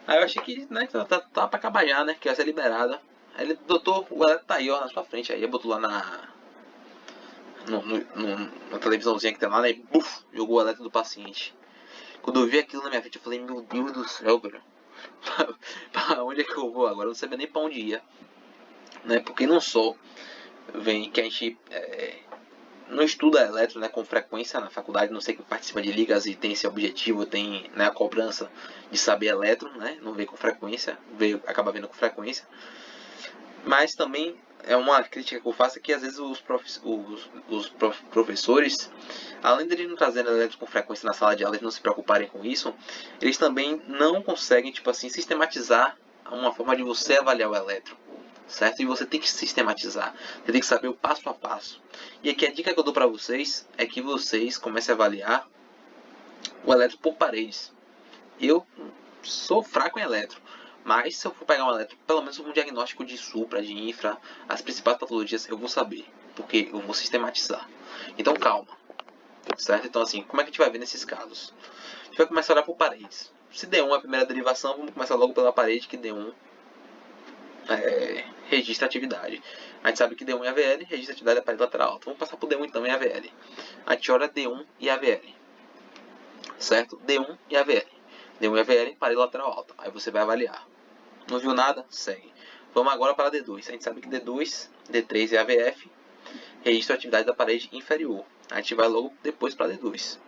Aí eu achei que, né, tava pra acabar já, né, que ia ser liberada. Aí ele, doutor, o eletro tá aí, ó, na sua frente. Aí eu botou lá na televisãozinha que tem lá, né, e buf, jogou o eletro do paciente. Quando eu vi aquilo na minha frente, eu falei, meu Deus do céu, velho. Pra onde é que eu vou agora? Eu não sabia nem pra onde ia. Né, porque não só vem que a gente não estuda eletro, né, com frequência na faculdade, não sei que participa de ligas e tem esse objetivo, tem, né, a cobrança de saber eletro, né, não vê com frequência, acaba vendo com frequência. Mas também é uma crítica que eu faço que às vezes os professores, além de eles não trazerem eletro com frequência na sala de aula e não se preocuparem com isso, eles também não conseguem, tipo assim, sistematizar uma forma de você avaliar o eletro. Certo? E você tem que sistematizar, você tem que saber o passo a passo. E aqui a dica que eu dou para vocês é que vocês comecem a avaliar o eletro por paredes. Eu sou fraco em eletro, mas se eu for pegar um eletro, pelo menos um diagnóstico de supra, de infra, as principais patologias eu vou saber, porque eu vou sistematizar. Então calma, certo? Então assim, como é que a gente vai ver nesses casos? A gente vai começar a olhar por paredes. Se D1 é a primeira derivação, vamos começar logo pela parede que D1 registra atividade. A gente sabe que D1 e AVL registra atividade da parede lateral. Então vamos passar por D1 também e AVL. A gente olha D1 e AVL. Certo? D1 e AVL. D1 e AVL, parede lateral alta. Aí você vai avaliar. Não viu nada? Segue. Vamos agora para D2. A gente sabe que D2, D3 e AVF registram atividade da parede inferior. A gente vai logo depois para D2.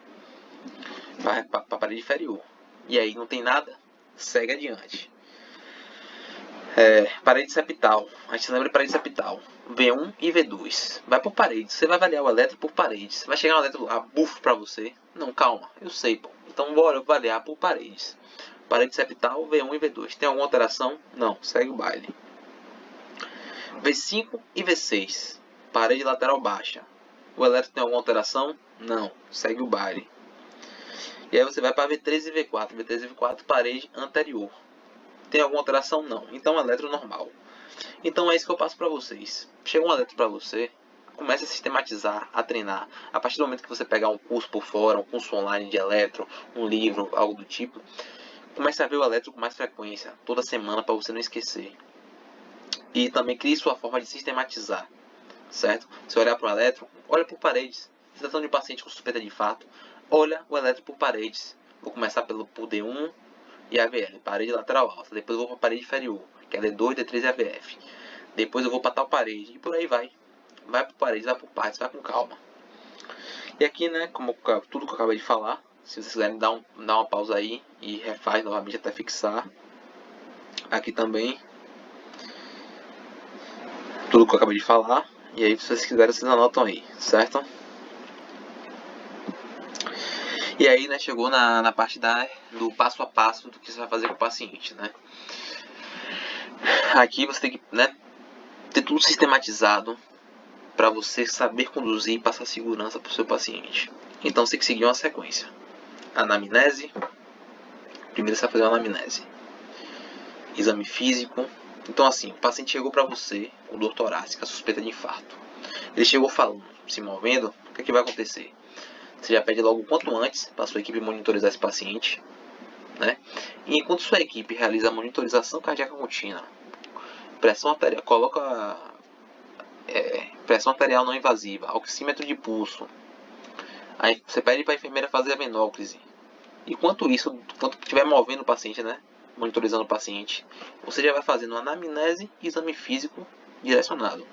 Vai para a parede inferior. E aí não tem nada? Segue adiante. Parede septal. A gente lembra de parede septal. V1 e V2. Vai por paredes. Você vai avaliar o eletro por paredes. Vai chegar um eletro lá, bufo pra você. Não, calma. Eu sei, pô. Então bora avaliar por paredes. Parede septal, V1 e V2. Tem alguma alteração? Não. Segue o baile. V5 e V6. Parede lateral baixa. O elétron tem alguma alteração? Não, segue o baile. E aí você vai para V3 e V4. V3 e V4, parede anterior. Tem alguma alteração? Não. Então elétron normal. Então é isso que eu passo para vocês. Chega um elétron para você, comece a sistematizar, a treinar. A partir do momento que você pegar um curso por fora, um curso online de elétron, um livro, algo do tipo, comece a ver o elétron com mais frequência, toda semana, para você não esquecer. E também crie sua forma de sistematizar, certo? Se olhar para o elétron, olha por paredes. Se tratando de um paciente com suspeita de infarto, olha o elétron por paredes. Vou começar por D1 e AVL, parede lateral alta. Depois eu vou para a parede inferior, que é D2, D3 e AVF. Depois eu vou para tal parede e por aí vai. Vai por paredes, vai por partes, vai com calma. E aqui, né, como tudo que eu acabei de falar, se vocês quiserem dar uma pausa aí e refaz novamente até fixar. Aqui também, tudo que eu acabei de falar. E aí, se vocês quiserem, vocês anotam aí, certo? E aí, né, chegou na parte do passo a passo do que você vai fazer com o paciente, né? Aqui você tem que, né, ter tudo sistematizado para você saber conduzir e passar segurança para o seu paciente. Então você tem que seguir uma sequência. Anamnese. Primeiro você vai fazer uma anamnese. Exame físico. Então assim, o paciente chegou para você com dor torácica, suspeita de infarto. Ele chegou falando, se movendo, o que vai acontecer? Você já pede logo o quanto antes para sua equipe monitorizar esse paciente, né? E enquanto sua equipe realiza a monitorização cardíaca contínua, pressão arterial, coloca pressão arterial não invasiva, oxímetro de pulso. Aí você pede para a enfermeira fazer a venóclise. Enquanto isso, enquanto estiver movendo o paciente, né, monitorizando o paciente, você já vai fazendo anamnese e exame físico direcionado.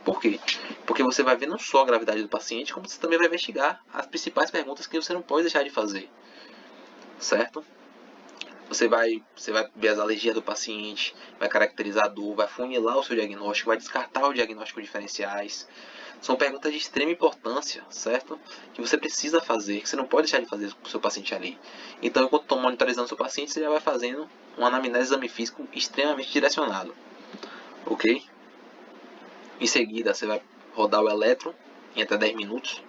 Por quê? Porque você vai ver não só a gravidade do paciente, como você também vai investigar as principais perguntas que você não pode deixar de fazer. Certo? Você vai ver as alergias do paciente, vai caracterizar a dor, vai funilar o seu diagnóstico, vai descartar os diagnósticos diferenciais. São perguntas de extrema importância, certo? Que você precisa fazer, que você não pode deixar de fazer com o seu paciente ali. Então, enquanto estou monitorizando o seu paciente, você já vai fazendo uma anamnese e exame físico extremamente direcionado. Ok? Em seguida, você vai rodar o elétron em até 10 minutos.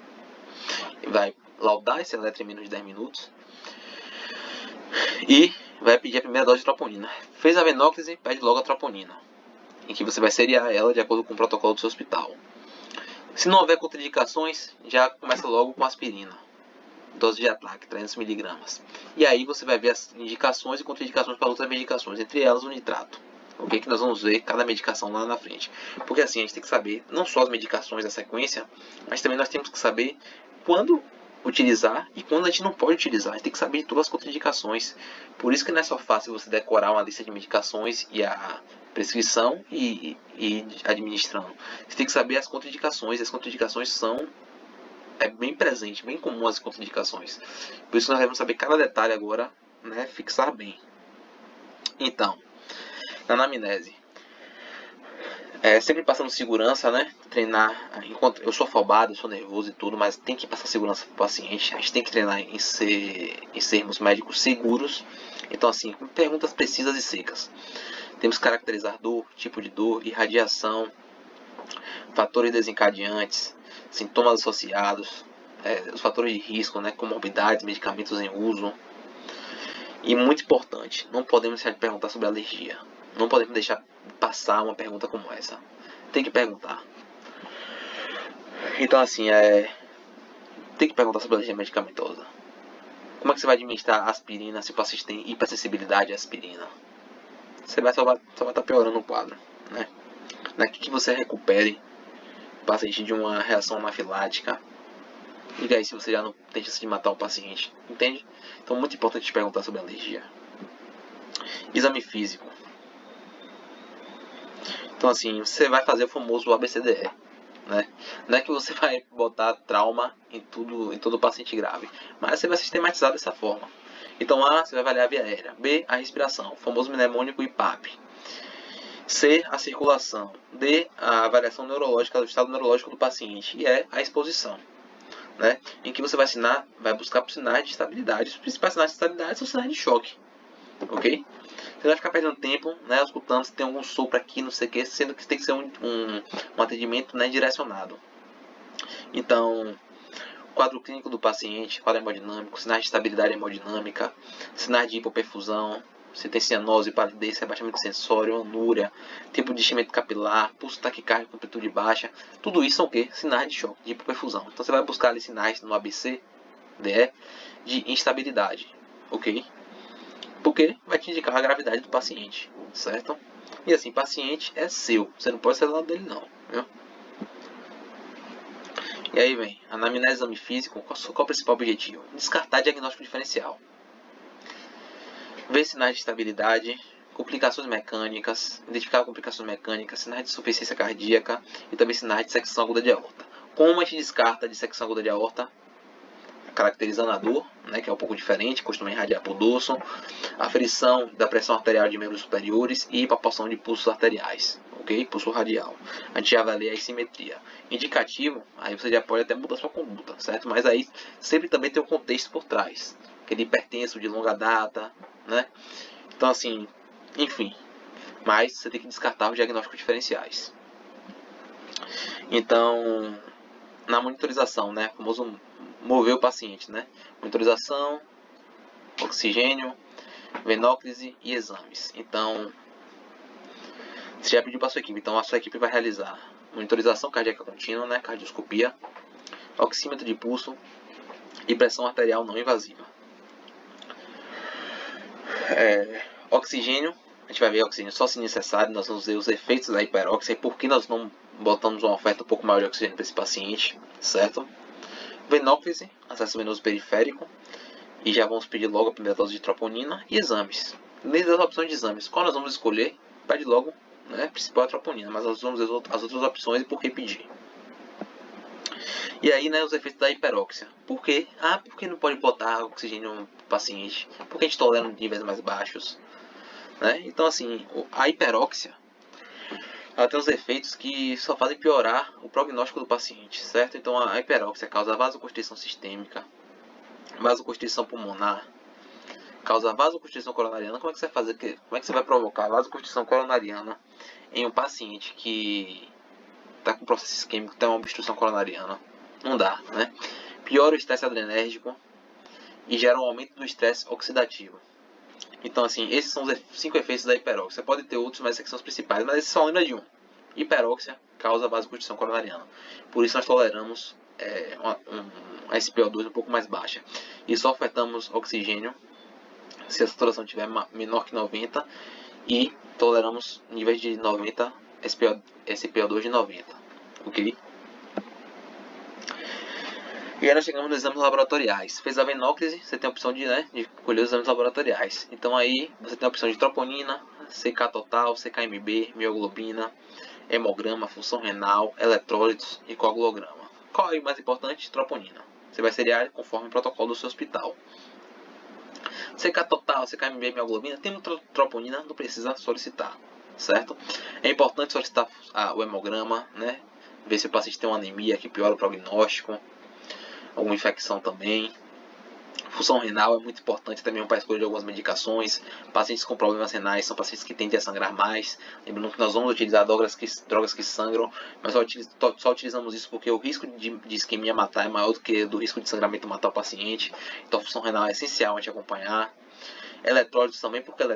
Vai laudar esse elétron em menos de 10 minutos. E vai pedir a primeira dose de troponina. Fez a venóclise, pede logo a troponina, em que você vai seriar ela de acordo com o protocolo do seu hospital. Se não houver contraindicações, já começa logo com aspirina. Dose de ataque, 300mg. E aí você vai ver as indicações e contraindicações para outras medicações, entre elas o nitrato. Ok? Que nós vamos ver cada medicação lá na frente. Porque assim, a gente tem que saber não só as medicações da sequência, mas também nós temos que saber quando utilizar e quando a gente não pode utilizar. A gente tem que saber de todas as contraindicações. Por isso que não é só fácil você decorar uma lista de medicações e a prescrição e administrando. Você tem que saber as contraindicações. As contraindicações são bem presente, bem comum as contraindicações. Por isso nós devemos saber cada detalhe agora, né, fixar bem. Então, na anamnese, sempre passando segurança, né? Treinar, enquanto eu sou afobado, eu sou nervoso e tudo, mas tem que passar segurança para o paciente. A gente tem que treinar em sermos médicos seguros. Então, assim, com perguntas precisas e secas. Temos que caracterizar dor, tipo de dor, irradiação, fatores desencadeantes, sintomas associados, os fatores de risco, né? Comorbidades, medicamentos em uso. E muito importante, não podemos deixar de perguntar sobre alergia. Não podemos deixar passar uma pergunta como essa. Tem que perguntar. Então assim, tem que perguntar sobre alergia medicamentosa. Como é que você vai administrar aspirina se o paciente tem hipersensibilidade à aspirina? Você só vai estar piorando o quadro, né? Daqui que você recupere o paciente de uma reação anafilática. E aí se você já não tem chance de matar o paciente, entende? Então muito importante perguntar sobre alergia. Exame físico. Então assim, você vai fazer o famoso ABCDE, né? Não é que você vai botar trauma em todo paciente grave, mas você vai sistematizar dessa forma. Então A, você vai avaliar a via aérea. B, a respiração, o famoso mnemônico IPAP. C, a circulação. D, a avaliação neurológica do estado neurológico do paciente. E E, a exposição, né? Em que você vai buscar por sinais de estabilidade. Os principais sinais de estabilidade são sinais de choque, ok? Você vai ficar perdendo tempo, né, escutando se tem algum sopro aqui, não sei o que, sendo que tem que ser um atendimento, né, direcionado. Então, quadro clínico do paciente, quadro hemodinâmico, sinais de estabilidade hemodinâmica, sinais de hipoperfusão, se tem cianose, palidez, rebaixamento sensório, anúria, tipo de enchimento capilar, pulso taquicárdico, amplitude baixa, tudo isso são o quê? Sinais de choque, de hipoperfusão. Então você vai buscar ali sinais no ABC, DE, de instabilidade, ok? Porque vai te indicar a gravidade do paciente, certo? E assim, paciente é seu, você não pode ser do lado dele não, viu? E aí vem, anamnese, exame físico, qual é o principal objetivo? Descartar diagnóstico diferencial. Ver sinais de estabilidade, complicações mecânicas, identificar complicações mecânicas, sinais de insuficiência cardíaca e também sinais de secção aguda de aorta. Como a gente descarta de secção aguda de aorta? Caracterizando a dor, né, que é um pouco diferente, costuma irradiar por dorso, aferição da pressão arterial de membros superiores e palpação de pulsos arteriais, ok? Pulso radial. A gente já avalia a simetria. Indicativo, aí você já pode até mudar sua conduta, certo? Mas aí sempre também tem o contexto por trás, que ele hipertenso de longa data, né? Então assim, enfim, mas você tem que descartar os diagnósticos diferenciais. Então, na monitorização, né, famoso mover o paciente, né? Monitorização, oxigênio, venóclise e exames. Então, você já pediu para a sua equipe, então a sua equipe vai realizar monitorização cardíaca contínua, né, cardioscopia, oxímetro de pulso e pressão arterial não invasiva. Oxigênio, a gente vai ver oxigênio só se necessário, nós vamos ver os efeitos da hiperóxia e por que nós não botamos uma oferta um pouco maior de oxigênio para esse paciente, certo? Venóclise, acesso venoso periférico, e já vamos pedir logo a primeira dose de troponina e exames. Dentro das opções de exames, qual nós vamos escolher? Pede logo, né, principal a troponina, mas nós vamos ver as outras opções e por que pedir. E aí, né, os efeitos da hiperóxia. Por quê? Porque não pode botar oxigênio no paciente? Porque a gente tolera níveis mais baixos, né? Então, assim, a hiperóxia, ela tem uns efeitos que só fazem piorar o prognóstico do paciente, certo? Então, a hiperóxia causa vasoconstrição sistêmica, vasoconstrição pulmonar, causa vasoconstrição coronariana. Como é que você vai fazer? Como é que você vai provocar vasoconstrição coronariana em um paciente que está com processo isquêmico, tem uma obstrução coronariana? Não dá, né? Piora o estresse adrenérgico e gera um aumento do estresse oxidativo. Então, assim, esses são os 5 efeitos da hiperóxia. Pode ter outros, mas esses são os principais. Mas esse só lembra de um. Hiperóxia causa vasoconstrição coronariana. Por isso nós toleramos uma SpO2 um pouco mais baixa. E só ofertamos oxigênio se a saturação estiver menor que 90 e toleramos níveis de 90, SpO2 de 90. Ok? E aí nós chegamos nos exames laboratoriais. Fez a venóclise, você tem a opção de colher os exames laboratoriais. Então aí você tem a opção de troponina, CK total, CKMB, mioglobina, hemograma, função renal, eletrólitos e coagulograma. Qual é o mais importante? Troponina. Você vai seriar conforme o protocolo do seu hospital. CK total, CKMB, mioglobina, tem troponina, não precisa solicitar, certo? É importante solicitar o hemograma, né? Ver se o paciente tem uma anemia que piora o prognóstico, alguma infecção também. Função renal é muito importante também para a escolha de algumas medicações. Pacientes com problemas renais são pacientes que tendem a sangrar mais. Lembrando que nós vamos utilizar drogas que sangram, mas só utilizamos isso porque o risco de isquemia matar é maior do que do risco de sangramento matar o paciente. Então a função renal é essencial a gente acompanhar. Eletrólitos também, porque os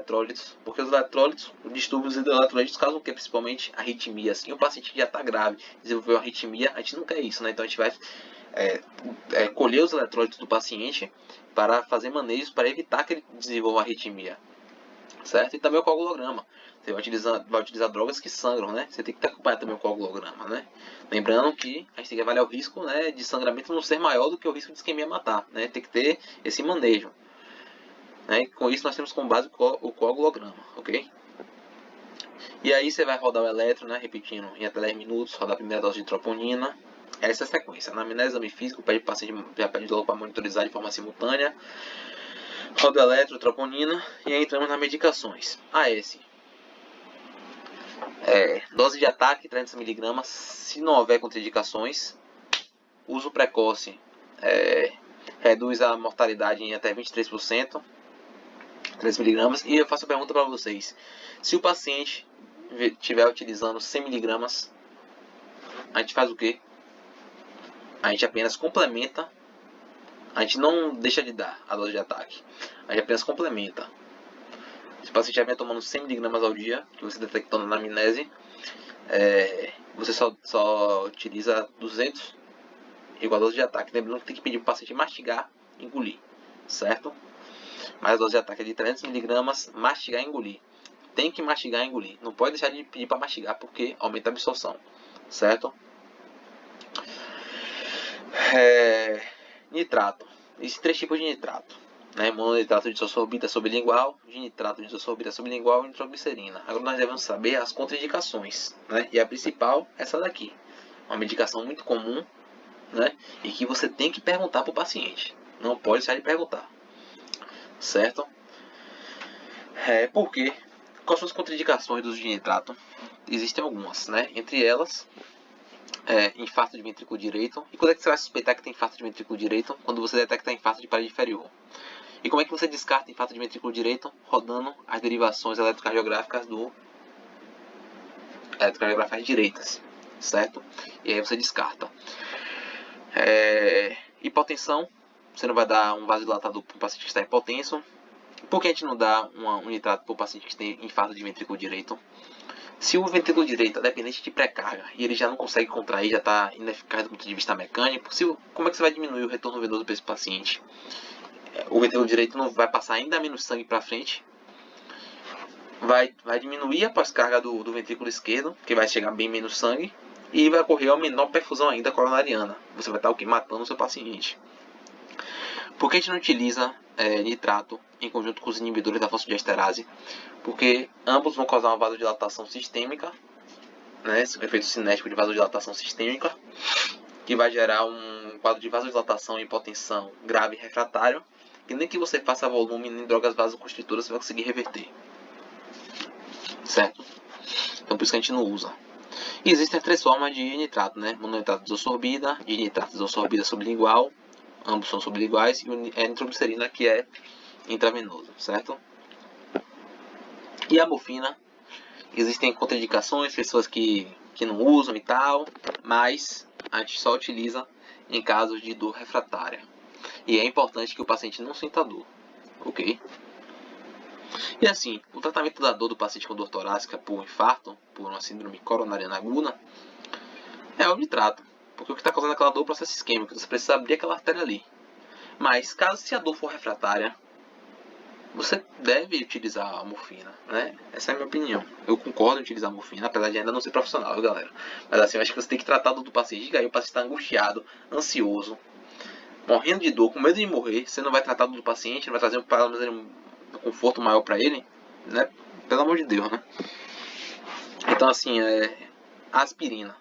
eletrólitos, os distúrbios eletrolíticos causam o que? Principalmente arritmias. E um paciente que já está grave, desenvolveu arritmia, a gente não quer isso, né? Então a gente vai colher os eletrólitos do paciente para fazer manejos para evitar que ele desenvolva arritmia, certo? E também o coagulograma. Você vai utilizar drogas que sangram, né? Você tem que acompanhar também o coagulograma, né? Lembrando que a gente tem que avaliar o risco, né, de sangramento não ser maior do que o risco de isquemia matar, né? Tem que ter esse manejo. E com isso nós temos como base o coagulograma, ok? E aí você vai rodar o eletro, né, repetindo em até 10 minutos, rodar a primeira dose de troponina. Essa é a sequência. Na anamnese, exame físico, pede o paciente já pede logo para monitorizar de forma simultânea. Roda o eletro, troponina e aí entramos nas medicações. AS. Dose de ataque 300mg, se não houver contraindicações. Uso precoce reduz a mortalidade em até 23%. 3mg. E eu faço a pergunta para vocês: se o paciente estiver utilizando 100mg, a gente faz o quê? a gente apenas complementa, a gente não deixa de dar a dose de ataque, a gente apenas complementa. Se o paciente já vem tomando 100 mg ao dia, que você detectou na anamnese, você só utiliza 200 igual a dose de ataque. Lembrando que tem que pedir para o paciente mastigar e engolir, certo? Mas a dose de ataque é de 300 mg, mastigar e engolir. Tem que mastigar e engolir. Não pode deixar de pedir para mastigar porque aumenta a absorção, certo? Nitrato. Existem 3 tipos de nitrato. Mononitrato de isosorbida sublingual, dinitrato de isosorbida sublingual e nitroglicerina. Agora nós devemos saber as contraindicações, e a principal é essa daqui. Uma medicação muito comum, e que você tem que perguntar para o paciente. Não pode deixar de perguntar, certo? Por quê? Quais são as contraindicações do uso de nitrato? Existem algumas, entre elas infarto de ventrículo direito. E quando é que você vai suspeitar que tem infarto de ventrículo direito? Quando você detecta infarto de parede inferior. E como é que você descarta infarto de ventrículo direito? Rodando as derivações eletrocardiográficas direitas, certo? E aí você descarta. Hipotensão, você não vai dar um vasodilatador para o paciente que está hipotenso. Por que a gente não dá um nitrato para o paciente que tem infarto de ventrículo direito? Se o ventrículo direito é dependente de pré-carga e ele já não consegue contrair, já está ineficaz do ponto de vista mecânico, como é que você vai diminuir o retorno venoso para esse paciente? O ventrículo direito não vai passar ainda menos sangue para frente, vai diminuir a pós-carga do ventrículo esquerdo, que vai chegar bem menos sangue, e vai ocorrer uma menor perfusão ainda coronariana. Você vai estar matando o seu paciente. Por que a gente não utiliza nitrato em conjunto com os inibidores da fosfodiesterase? Porque ambos vão causar uma vasodilatação sistêmica, um efeito cinético de vasodilatação sistêmica, que vai gerar um quadro de vasodilatação e hipotensão grave e refratário, que nem que você faça volume em drogas vasoconstritoras você vai conseguir reverter, certo? Então por isso que a gente não usa. E existem 3 formas de nitrato, mononitrato de isosorbida, dinitrato de isosorbida sublingual, ambos são sublinguais, e a nitroglicerina, que é intravenoso, certo? E a morfina, existem contraindicações, pessoas que não usam e tal, mas a gente só utiliza em casos de dor refratária. E é importante que o paciente não sinta dor, ok? E assim, o tratamento da dor do paciente com dor torácica por infarto, por uma síndrome coronariana aguda, é o nitrato. Porque o que está causando aquela dor é o processo isquêmico, você precisa abrir aquela artéria ali. Mas se a dor for refratária, você deve utilizar a morfina, Essa é a minha opinião. Eu concordo em utilizar a morfina, apesar de ainda não ser profissional, viu, galera? Mas assim, eu acho que você tem que tratar do paciente. Diga aí, o paciente está angustiado, ansioso, morrendo de dor, com medo de morrer. Você não vai tratar do paciente, não vai trazer um conforto maior para ele, Pelo amor de Deus, Então assim, aspirina.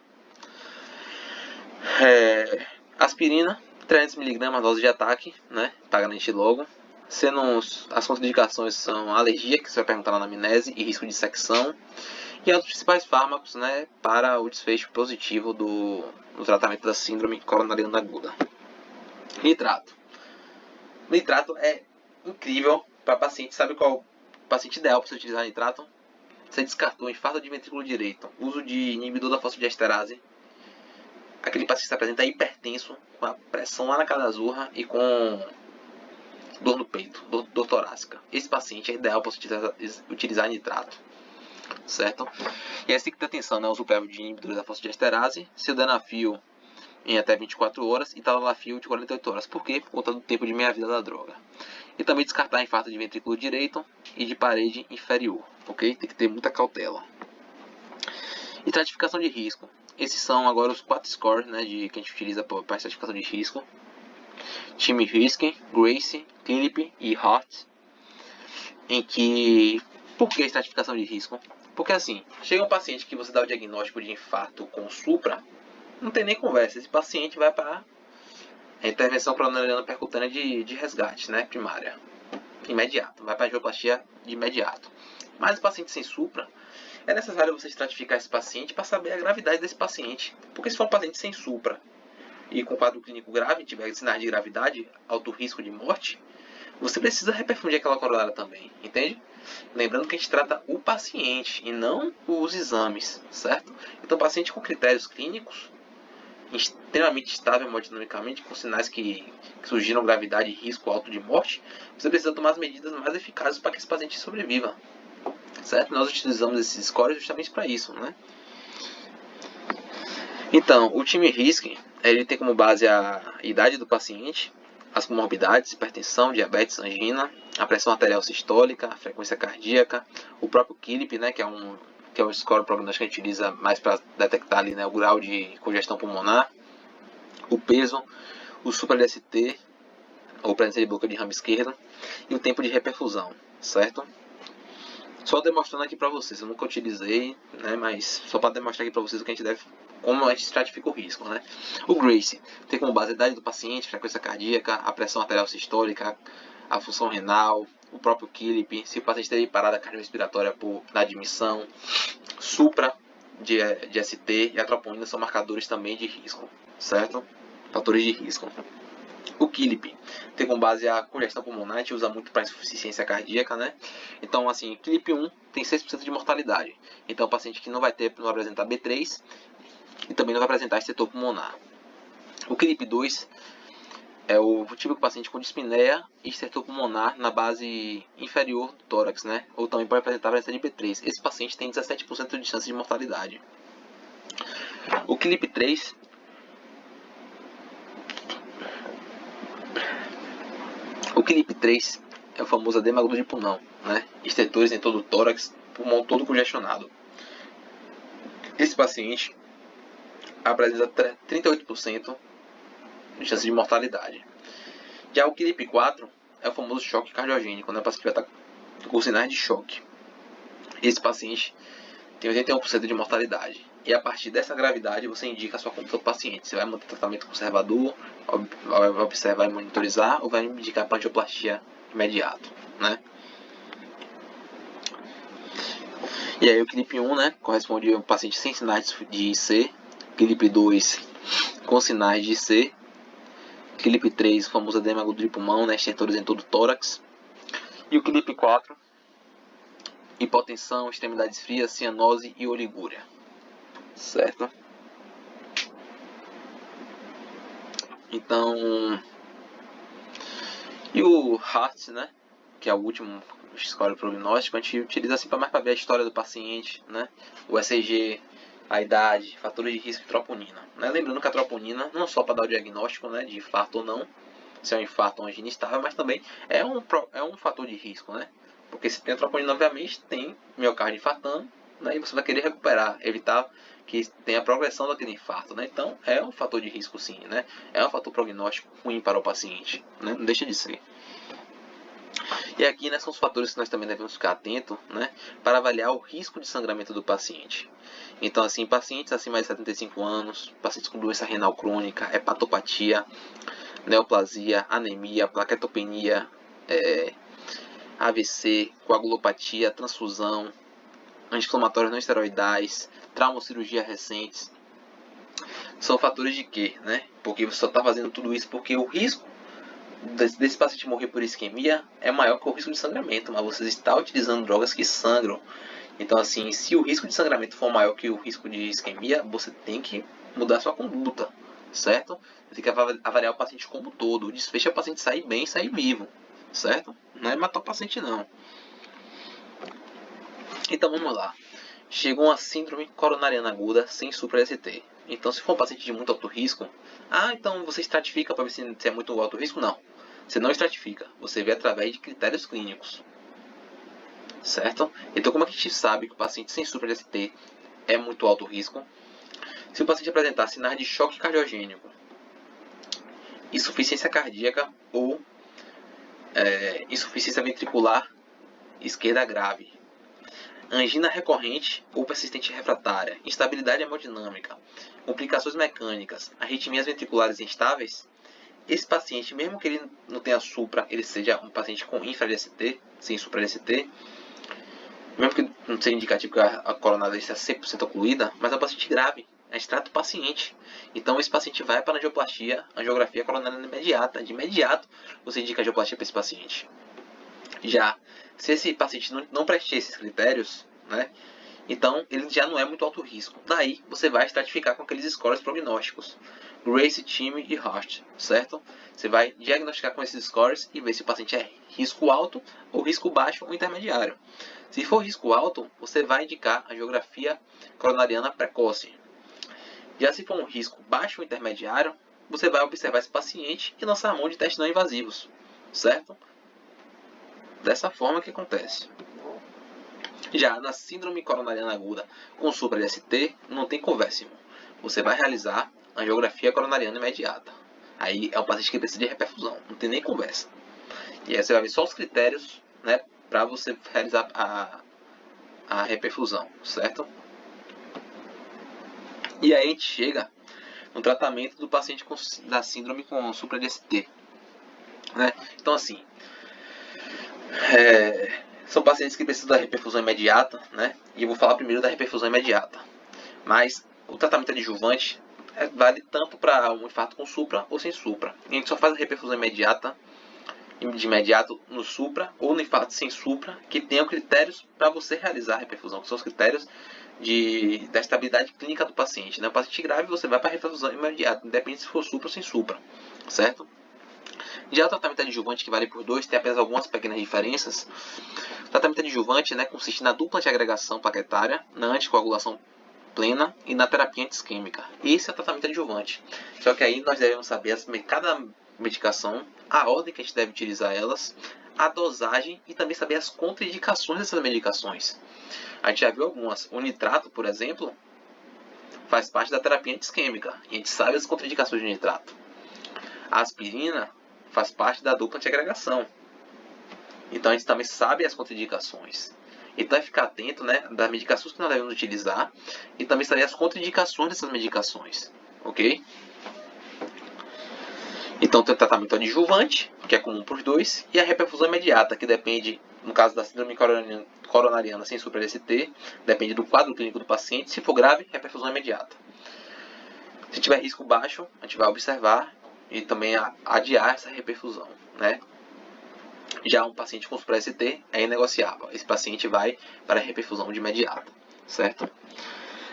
Aspirina, 300 mg dose de ataque, Para garantir logo. As contraindicações são alergia, que você vai perguntar na anamnese, e risco de dissecção. E os principais fármacos, para o desfecho positivo no tratamento da síndrome coronariana aguda. Nitrato. Nitrato é incrível para paciente. Sabe qual o paciente ideal para você utilizar nitrato? Você descartou infarto de ventrículo direito, uso de inibidor da fosfodiesterase, aquele paciente que se apresenta hipertenso, com a pressão lá na cadazurra e com dor no peito, dor torácica. Esse paciente é ideal para utilizar nitrato, certo? E aí você tem que ter atenção, uso prévio de inibidores da fosfodiesterase, sildenafil em até 24 horas e talafil de 48 horas. Por quê? Por conta do tempo de meia-vida da droga. E também descartar infarto de ventrículo direito e de parede inferior, ok? Tem que ter muita cautela. E estratificação de risco. Esses são agora os 4 scores, que a gente utiliza para estratificação de risco. Time Risk, Grace, Clinic e Hart. Por que a estratificação de risco? Porque assim, chega um paciente que você dá o diagnóstico de infarto com supra, não tem nem conversa. Esse paciente vai para a intervenção coronariana percutânea de resgate, primária. Imediato. Vai para a angioplastia de imediato. Mas o paciente sem supra, é necessário você estratificar esse paciente para saber a gravidade desse paciente. Porque se for um paciente sem supra e com quadro clínico grave, tiver sinais de gravidade, alto risco de morte, você precisa reperfundir aquela coronária também, entende? Lembrando que a gente trata o paciente e não os exames, certo? Então, paciente com critérios clínicos, extremamente estável hemodinamicamente, com sinais que surgiram gravidade e risco alto de morte, você precisa tomar as medidas mais eficazes para que esse paciente sobreviva, certo? Nós utilizamos esses scores justamente para isso, né? Então, o time RISC, ele tem como base a idade do paciente, as comorbidades, hipertensão, diabetes, angina, a pressão arterial sistólica, a frequência cardíaca, o próprio KILIP, né, que é um score prognóstico que a gente utiliza mais para detectar ali, né, o grau de congestão pulmonar, o peso, o supra-DST, ou presença de bloqueio de ramo esquerdo, e o tempo de reperfusão, certo? Só demonstrando aqui para vocês, eu nunca utilizei, né, mas só para demonstrar aqui para vocês o que a gente deve, como a gente estratifica o risco, né? O GRACE tem como base a idade do paciente, frequência cardíaca, a pressão arterial sistólica, a função renal, o próprio KILIP, se o paciente teve parada cardiorrespiratória na admissão, supra de ST e a troponina são marcadores também de risco, certo? Fatores de risco. O KILIP tem como base a congestão pulmonar, a gente usa muito para insuficiência cardíaca, né? Então, assim, KILIP 1 tem 6% de mortalidade. Então, o paciente que não vai apresentar B3 e também não vai apresentar estetor pulmonar. O KILIP 2 é o típico paciente com dispneia e estetor pulmonar na base inferior do tórax, né? Ou também pode apresentar presença de B3. Esse paciente tem 17% de chance de mortalidade. O KILIP 3 é o famoso edema agudo de pulmão, né? Estetores em todo o tórax, pulmão todo congestionado. Esse paciente apresenta 38% de chance de mortalidade. Já o KILIP 4 é o famoso choque cardiogênico, né? O paciente vai estar com sinais de choque. Esse paciente tem 81% de mortalidade. E a partir dessa gravidade, você indica a sua conduta do paciente. Você vai manter tratamento conservador, vai observar e monitorizar, ou vai indicar a angioplastia imediato, né? E aí o KILIP 1, né, corresponde a um paciente sem sinais de IC, KILIP 2 com sinais de IC, KILIP 3, o famoso edema agudo de pulmão, né, estertores em todo o tórax, e o KILIP 4, hipotensão, extremidades frias, cianose e oligúria, certo? Então, e o HEART, né, que é o último score prognóstico, a gente utiliza assim mais para ver a história do paciente, né, o ECG, a idade, fatores de risco e troponina, né? Lembrando que a troponina não só para dar o diagnóstico, né, de infarto ou não, se é um infarto ou angina estável, mas também é um fator de risco, né? Porque se tem a troponina, obviamente, tem miocárdio infartando, né, e você vai querer recuperar, evitar que tenha a progressão daquele infarto, né? Então é um fator de risco sim, né? É um fator prognóstico ruim para o paciente, né? Não deixa de ser. E aqui, né, são os fatores que nós também devemos ficar atentos, né, para avaliar o risco de sangramento do paciente. Então, assim, pacientes acima de 75 anos, pacientes com doença renal crônica, hepatopatia, neoplasia, anemia, plaquetopenia, AVC, coagulopatia, transfusão, anti-inflamatórios não esteroidais, traumocirurgia recentes, são fatores de quê, né? Porque você só está fazendo tudo isso porque o risco desse paciente morrer por isquemia é maior que o risco de sangramento, mas você está utilizando drogas que sangram. Então, assim, se o risco de sangramento for maior que o risco de isquemia, você tem que mudar sua conduta, certo? Você tem que avaliar o paciente como um todo. O desfecho é o paciente sair bem, sair vivo, certo? Não é matar o paciente, não. Então, vamos lá. Chegou uma síndrome coronariana aguda sem supra-ST. Então, se for um paciente de muito alto risco, então você estratifica para ver se é muito alto risco? Não. Você não estratifica. Você vê através de critérios clínicos. Certo? Então, como é que a gente sabe que o paciente sem supra-ST é muito alto risco? Se o paciente apresentar sinais de choque cardiogênico, insuficiência cardíaca ou insuficiência ventricular esquerda grave, angina recorrente ou persistente refratária, instabilidade hemodinâmica, complicações mecânicas, arritmias ventriculares instáveis, esse paciente, mesmo que ele não tenha supra, ele seja um paciente com infra-DST, sem supra-DST, mesmo que não seja indicativo que a coronária seja 100% ocluída, mas é um paciente grave, a gente trata o paciente. Então esse paciente vai para a angioplastia, angiografia coronariana imediata. De imediato você indica a angioplastia para esse paciente. Já se esse paciente não preencher esses critérios, né, Então, ele já não é muito alto risco. Daí, você vai estratificar com aqueles scores prognósticos. Grace, Time e Hart, certo? Você vai diagnosticar com esses scores e ver se o paciente é risco alto ou risco baixo ou intermediário. Se for risco alto, você vai indicar a angiografia coronariana precoce. Já se for um risco baixo ou intermediário, você vai observar esse paciente e lançar a mão de testes não invasivos, certo? Dessa forma que acontece. Já na síndrome coronariana aguda com supra de ST, não tem conversa, irmão. Você vai realizar angiografia coronariana imediata. Aí é um paciente que precisa de reperfusão, não tem nem conversa. E aí você vai ver só os critérios, né, para você realizar a reperfusão, certo? E aí a gente chega no tratamento do paciente da síndrome com supra de ST, né? Então assim, são pacientes que precisam da reperfusão imediata, né? E eu vou falar primeiro da reperfusão imediata. Mas o tratamento adjuvante vale tanto para um infarto com supra ou sem supra. A gente só faz a reperfusão imediata, de imediato no supra ou no infarto sem supra, que tenham critérios para você realizar a reperfusão, que são os critérios da estabilidade clínica do paciente. Né? O paciente grave você vai para a reperfusão imediata, independente se for supra ou sem supra, certo? Já o tratamento adjuvante, que vale por dois, tem apenas algumas pequenas diferenças. O tratamento adjuvante, né, consiste na dupla antiagregação plaquetária, na anticoagulação plena e na terapia antisquêmica. Esse é o tratamento adjuvante. Só que aí nós devemos saber cada medicação, a ordem que a gente deve utilizar elas, a dosagem e também saber as contraindicações dessas medicações. A gente já viu algumas. O nitrato, por exemplo, faz parte da terapia antisquêmica e a gente sabe as contraindicações do nitrato. A aspirina faz parte da dupla antiagregação. Então a gente também sabe as contraindicações. Então é ficar atento, né, das medicações que nós devemos utilizar e também saber as contraindicações dessas medicações, ok? Então tem o tratamento adjuvante, que é comum para os dois, e a reperfusão imediata, que depende, no caso da síndrome coronariana sem supra ST, depende do quadro clínico do paciente. Se for grave, reperfusão imediata. Se tiver risco baixo, a gente vai observar e também adiar essa reperfusão, né? Já um paciente com supra ST é inegociável. Esse paciente vai para a reperfusão de imediata, certo?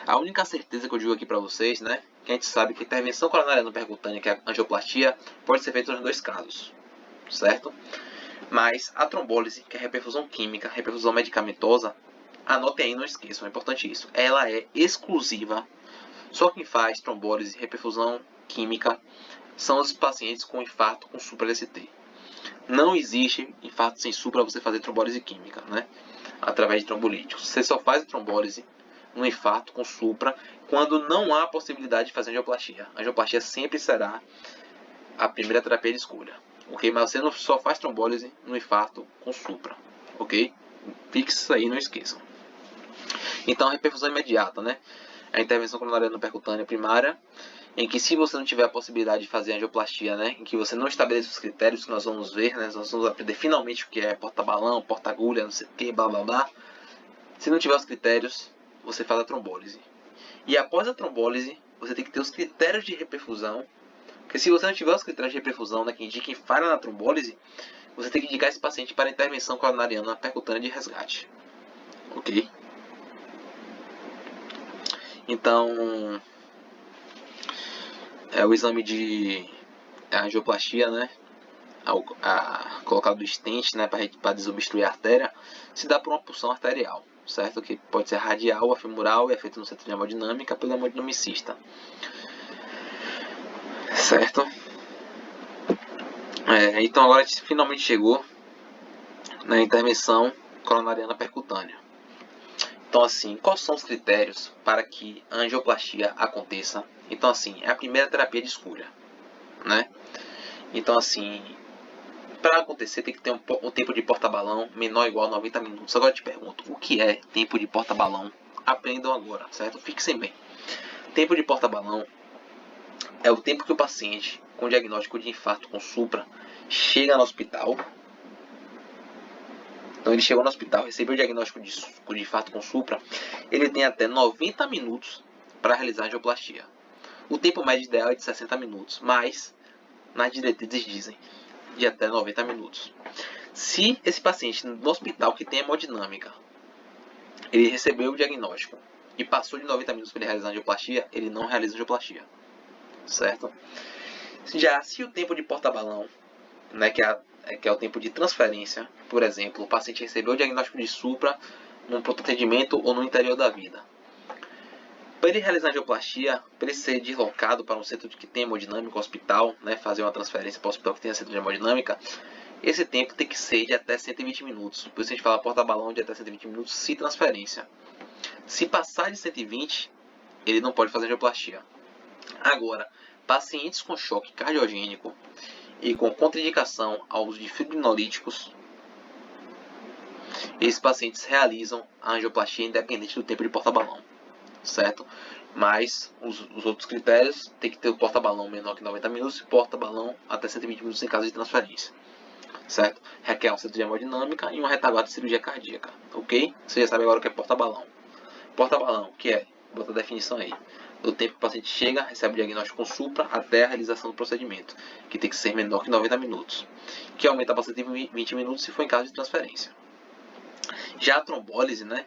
A única certeza que eu digo aqui para vocês, né, que a gente sabe que a intervenção coronariana percutânea, que é a angioplastia, pode ser feita nos dois casos, certo? Mas a trombólise, que é a reperfusão química, reperfusão medicamentosa, anotem aí, não esqueçam, é importante isso. Ela é exclusiva. Só quem faz trombólise e reperfusão química são os pacientes com infarto com supra ST. Não existe infarto sem supra você fazer trombólise química, né? Através de trombolíticos. Você só faz a trombólise no infarto com supra quando não há possibilidade de fazer angioplastia. A angioplastia sempre será a primeira terapia de escolha, ok? Mas você não só faz trombólise no infarto com supra, ok? Fixe isso aí, não esqueçam. Então, a reperfusão imediata, né? A intervenção coronariana percutânea primária, em que se você não tiver a possibilidade de fazer angioplastia, né, em que você não estabeleça os critérios que nós vamos ver, né, nós vamos aprender finalmente o que é porta-balão, porta-agulha, não sei o que, blá blá blá. Se não tiver os critérios, você faz a trombólise. E após a trombólise, você tem que ter os critérios de reperfusão, porque se você não tiver os critérios de reperfusão, né, que indiquem falha na trombólise, você tem que indicar esse paciente para a intervenção coronariana percutânea de resgate, ok? Então, o exame de angioplastia, né, colocado do stent, né, para desobstruir a artéria, se dá por uma punção arterial, certo? Que pode ser radial ou femoral e é feito no centro de hemodinâmica pelo hemodinamicista, certo? Então agora a gente finalmente chegou na intervenção coronariana percutânea. Então assim, quais são os critérios para que a angioplastia aconteça? Então assim, é a primeira terapia de escolha, né? Então assim, para acontecer tem que ter um tempo de porta-balão menor ou igual a 90 minutos. Agora eu te pergunto, o que é tempo de porta-balão? Aprendam agora, certo? Fixem bem. Tempo de porta-balão é o tempo que o paciente com diagnóstico de infarto com supra chega no hospital. Então ele chegou no hospital, recebeu o diagnóstico de infarto com supra, ele tem até 90 minutos para realizar a angioplastia. O tempo médio ideal é de 60 minutos, mas nas diretrizes dizem de até 90 minutos. Se esse paciente no hospital que tem hemodinâmica ele recebeu o diagnóstico e passou de 90 minutos para ele realizar a angioplastia, ele não realiza a angioplastia, certo? Já se o tempo de porta-balão, né, que é o tempo de transferência, por exemplo, o paciente recebeu o diagnóstico de supra num pronto atendimento ou no interior da vida. Para ele realizar a angioplastia, para ele ser deslocado para um centro que tem hemodinâmica, hospital, né, fazer uma transferência para o hospital que tem centro de hemodinâmica, esse tempo tem que ser de até 120 minutos. Por isso a gente fala porta-balão de até 120 minutos se transferência. Se passar de 120, ele não pode fazer angioplastia. Agora, pacientes com choque cardiogênico e com contraindicação ao uso de fibrinolíticos, esses pacientes realizam a angioplastia independente do tempo de porta-balão, certo? Mas os outros critérios tem que ter o porta-balão menor que 90 minutos e porta-balão até 120 minutos em caso de transferência, certo? Requer um centro de hemodinâmica e uma retaguarda de cirurgia cardíaca, ok? Você já sabe agora o que é porta-balão. Porta-balão, que é, bota a definição aí, do tempo que o paciente chega, recebe o diagnóstico com supra até a realização do procedimento, que tem que ser menor que 90 minutos, que aumenta para 120 minutos se for em caso de transferência. Já a trombólise, né,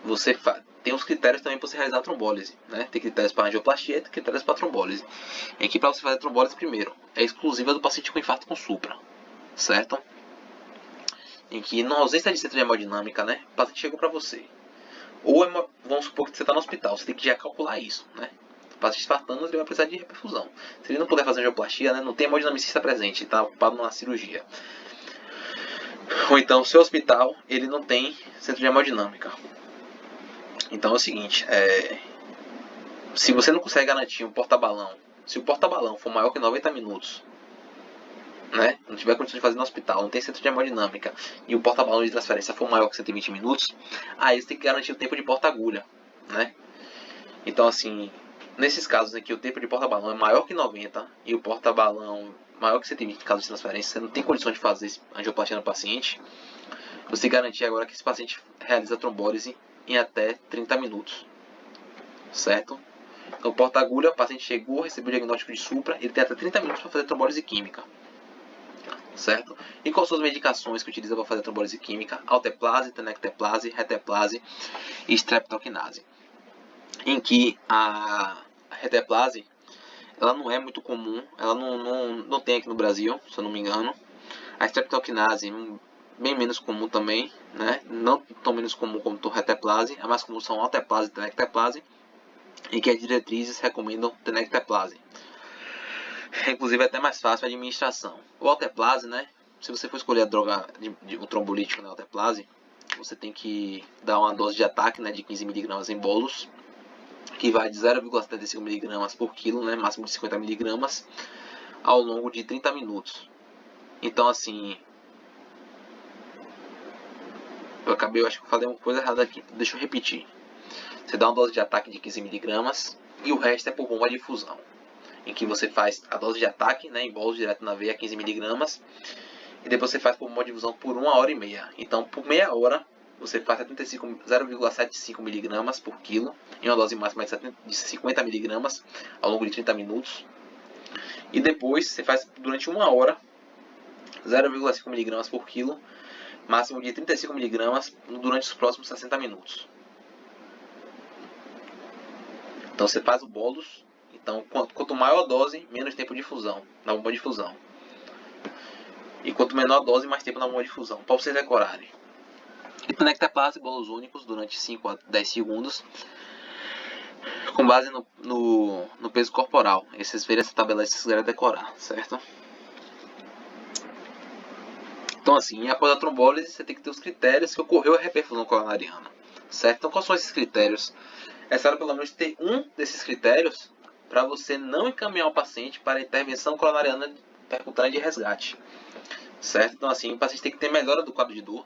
você tem os critérios também para você realizar a trombólise, né? Tem critérios para angioplastia e critérios para trombólise. Em que para você fazer a trombólise primeiro, é exclusiva do paciente com infarto com supra, certo? Em que na ausência de centro de hemodinâmica, né, o paciente chegou para você. Ou vamos supor que você está no hospital, você tem que já calcular isso, né? O paciente infartando, ele vai precisar de reperfusão. Se ele não puder fazer angioplastia, né, não tem hemodinamicista presente, está ocupado numa cirurgia. Ou então, o seu hospital, ele não tem centro de hemodinâmica. Então é o seguinte, se você não consegue garantir um porta-balão, se o porta-balão for maior que 90 minutos, né, não tiver condição de fazer no hospital, não tem centro de hemodinâmica, e o porta-balão de transferência for maior que 120 minutos, aí você tem que garantir o tempo de porta-agulha, né? Então, assim, nesses casos em que o tempo de porta-balão é maior que 90 e o porta-balão maior que 120 em caso de transferência, você não tem condição de fazer angioplastia no paciente, você garantir agora que esse paciente realiza a trombólise em até 30 minutos, certo? Então, porta-agulha, o paciente chegou, recebeu o diagnóstico de supra, ele tem até 30 minutos para fazer trombólise química, certo? E quais são as medicações que utiliza para fazer trombólise química? Alteplase, tenecteplase, reteplase e streptokinase. Em que a reteplase, ela não é muito comum, ela não tem aqui no Brasil, se eu não me engano. A streptokinase, bem menos comum também, né? Não tão menos comum como a reteplase, a mais comum são alteplase e tenecteplase, e que as diretrizes recomendam tenecteplase. Inclusive é até mais fácil a administração. O alteplase, né? Se você for escolher a droga o trombolítico na alteplase, você tem que dar uma dose de ataque, né, de 15 mg em bolos, que vai de 0,75 mg por quilo, né, máximo de 50 mg, ao longo de 30 minutos. Então, assim, eu acho que eu falei uma coisa errada aqui, deixa eu repetir. Você dá uma dose de ataque de 15 mg e o resto é por bomba de infusão, em que você faz a dose de ataque, né, em bolos direto na veia, 15 mg, e depois você faz por bomba de infusão por 1h30. Então, por meia hora, você faz 0,75 mg por quilo, em uma dose máxima de 50 mg, ao longo de 30 minutos. E depois você faz durante 1 hora, 0,5 mg por quilo, máximo de 35 mg durante os próximos 60 minutos. Então você faz o bolos. Então, quanto maior a dose, menos tempo de fusão, na bomba de fusão. E quanto menor a dose, mais tempo na bomba de fusão, para vocês decorarem. E tenecteplase, bolos únicos, durante 5 a 10 segundos, com base no peso corporal. Esses verem essa tabela se vocês quiserem decorar, certo? Então, assim, após a trombólise, você tem que ter os critérios que ocorreu a reperfusão coronariana, certo? Então, quais são esses critérios? É necessário pelo menos ter um desses critérios para você não encaminhar o paciente para a intervenção coronariana percutânea de resgate, certo? Então, assim, o paciente tem que ter melhora do quadro de dor,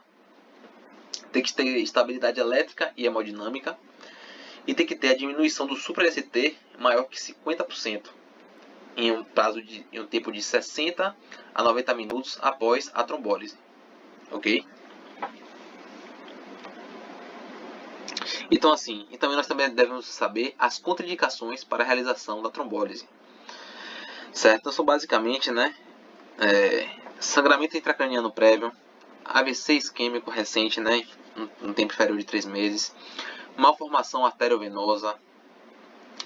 tem que ter estabilidade elétrica e hemodinâmica, e tem que ter a diminuição do supra-ST maior que 50%, em um tempo de 60 a 90 minutos após a trombólise, ok? Então, assim, e também nós também devemos saber as contraindicações para a realização da trombólise, certo? Então, são basicamente, né, sangramento intracraniano prévio, AVC isquêmico recente, né, no tempo inferior de 3 meses, malformação arteriovenosa,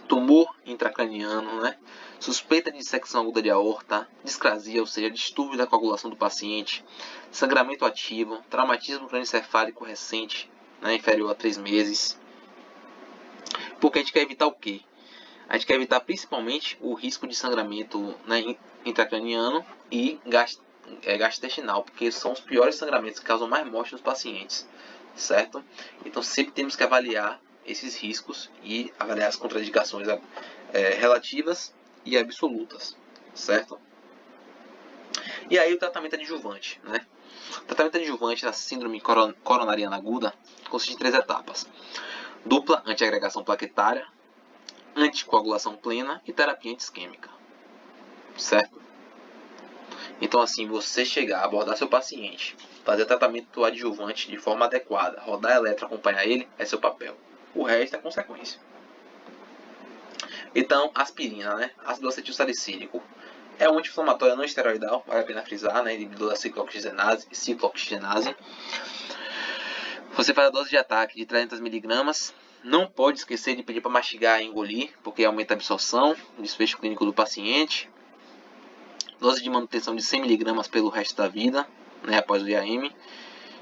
tumor intracraniano, né? Suspeita de dissecção aguda de aorta, discrasia, ou seja, distúrbio da coagulação do paciente, sangramento ativo, traumatismo crânioencefálico recente, né, inferior a 3 meses. Porque a gente quer evitar o quê? A gente quer evitar principalmente o risco de sangramento, né, intracraniano e gastrointestinal, porque são os piores sangramentos que causam mais morte nos pacientes, certo? Então sempre temos que avaliar esses riscos e avaliar as contraindicações relativas e absolutas, certo? E aí o tratamento adjuvante, né? O tratamento adjuvante da síndrome coronariana aguda consiste em 3 etapas: dupla antiagregação plaquetária, anticoagulação plena e terapia antiisquêmica, certo? Então, assim, você chegar, abordar seu paciente, fazer tratamento adjuvante de forma adequada, rodar eletro, acompanhar ele, é seu papel. O resto é consequência. Então, aspirina, né? Ácido acetilsalicílico. É um anti-inflamatório não esteroidal, vale a pena frisar, né? Inibidor da ciclooxigenase. Você faz a dose de ataque de 300 mg. Não pode esquecer de pedir para mastigar e engolir, porque aumenta a absorção, o desfecho clínico do paciente. Dose de manutenção de 100 mg pelo resto da vida, né, após o IAM.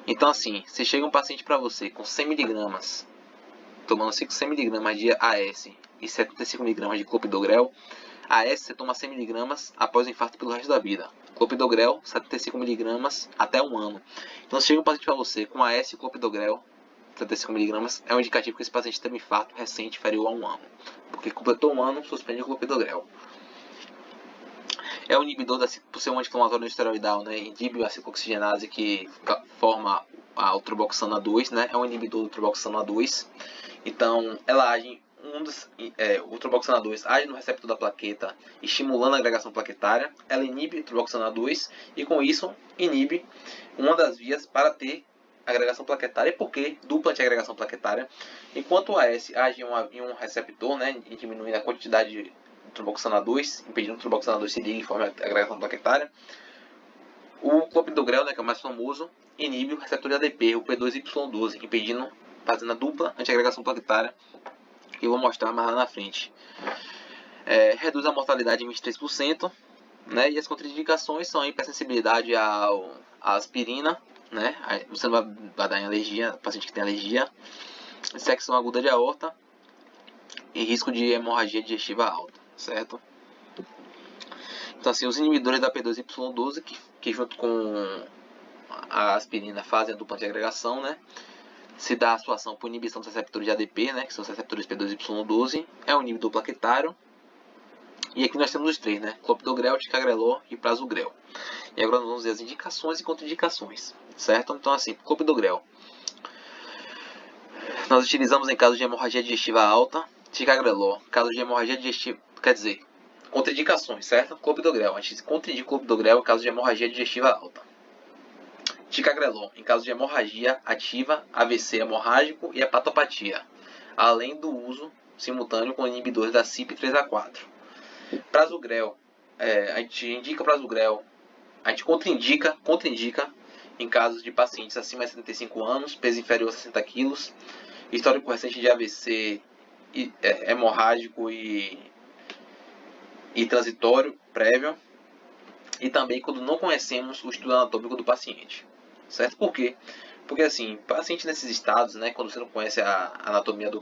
Então, assim, se chega um paciente para você com 100 mg, tomando 100 mg de AS e 75 mg de clopidogrel, AS você toma 100 mg após o infarto pelo resto da vida. Clopidogrel, 75 mg até 1 ano. Então, se chega um paciente para você com AS e clopidogrel, 75 mg, é um indicativo que esse paciente teve um infarto recente inferior a 1 ano. Porque completou 1 ano, suspende o clopidogrel. É um inibidor, por ser um anti-inflamatório não esteroidal, né? Inibe a ciclooxigenase que forma a utroboxana 2, né? É um inibidor do utroboxana 2. Então, ela age, o utroboxana 2 age no receptor da plaqueta, estimulando a agregação plaquetária. Ela inibe o utroboxana 2 e, com isso, inibe uma das vias para ter agregação plaquetária. E por que dupla antiagregação plaquetária? Enquanto o AS age em um receptor, né? Diminuindo a quantidade de utroboxana 2, impedindo que o utroboxana 2 se ligue e forme a agregação plaquetária. O clopidogrel, né, que é o mais famoso, inibe o receptor de ADP, o P2Y12, impedindo, fazendo a dupla antiagregação plaquetária, que eu vou mostrar mais lá na frente. Reduz a mortalidade em 23%, né, e as contraindicações são a hipersensibilidade à aspirina, né, você não vai dar em alergia, paciente que tem alergia, dissecção aguda de aorta e risco de hemorragia digestiva alta, certo? Então, assim, os inibidores da P2Y12, que junto com a aspirina fazem a dupla antiagregação, né? Se dá a sua ação por inibição dos receptores de ADP, né? Que são os receptores P2Y12, é um inibidor plaquetário. E aqui nós temos os 3, né? Clopidogrel, ticagrelor e prasugrel. E agora nós vamos ver as indicações e contraindicações, certo? Então, assim, clopidogrel. Nós utilizamos em caso de hemorragia digestiva alta. Ticagrelor, caso de hemorragia digestiva, quer dizer, contraindicações, certo? Clopidogrel, a gente contraindica clopidogrel em caso de hemorragia digestiva alta. Ticagrelor, em caso de hemorragia ativa, AVC hemorrágico e hepatopatia, além do uso simultâneo com inibidores da CYP3A4. Prasugrel, a gente indica prasugrel, a gente contraindica em casos de pacientes acima de 75 anos, peso inferior a 60 kg, histórico recente de AVC hemorrágico e transitório prévio, e também quando não conhecemos o estudo anatômico do paciente, certo? Por quê? Porque, assim, paciente nesses estados, né, quando você não conhece a anatomia do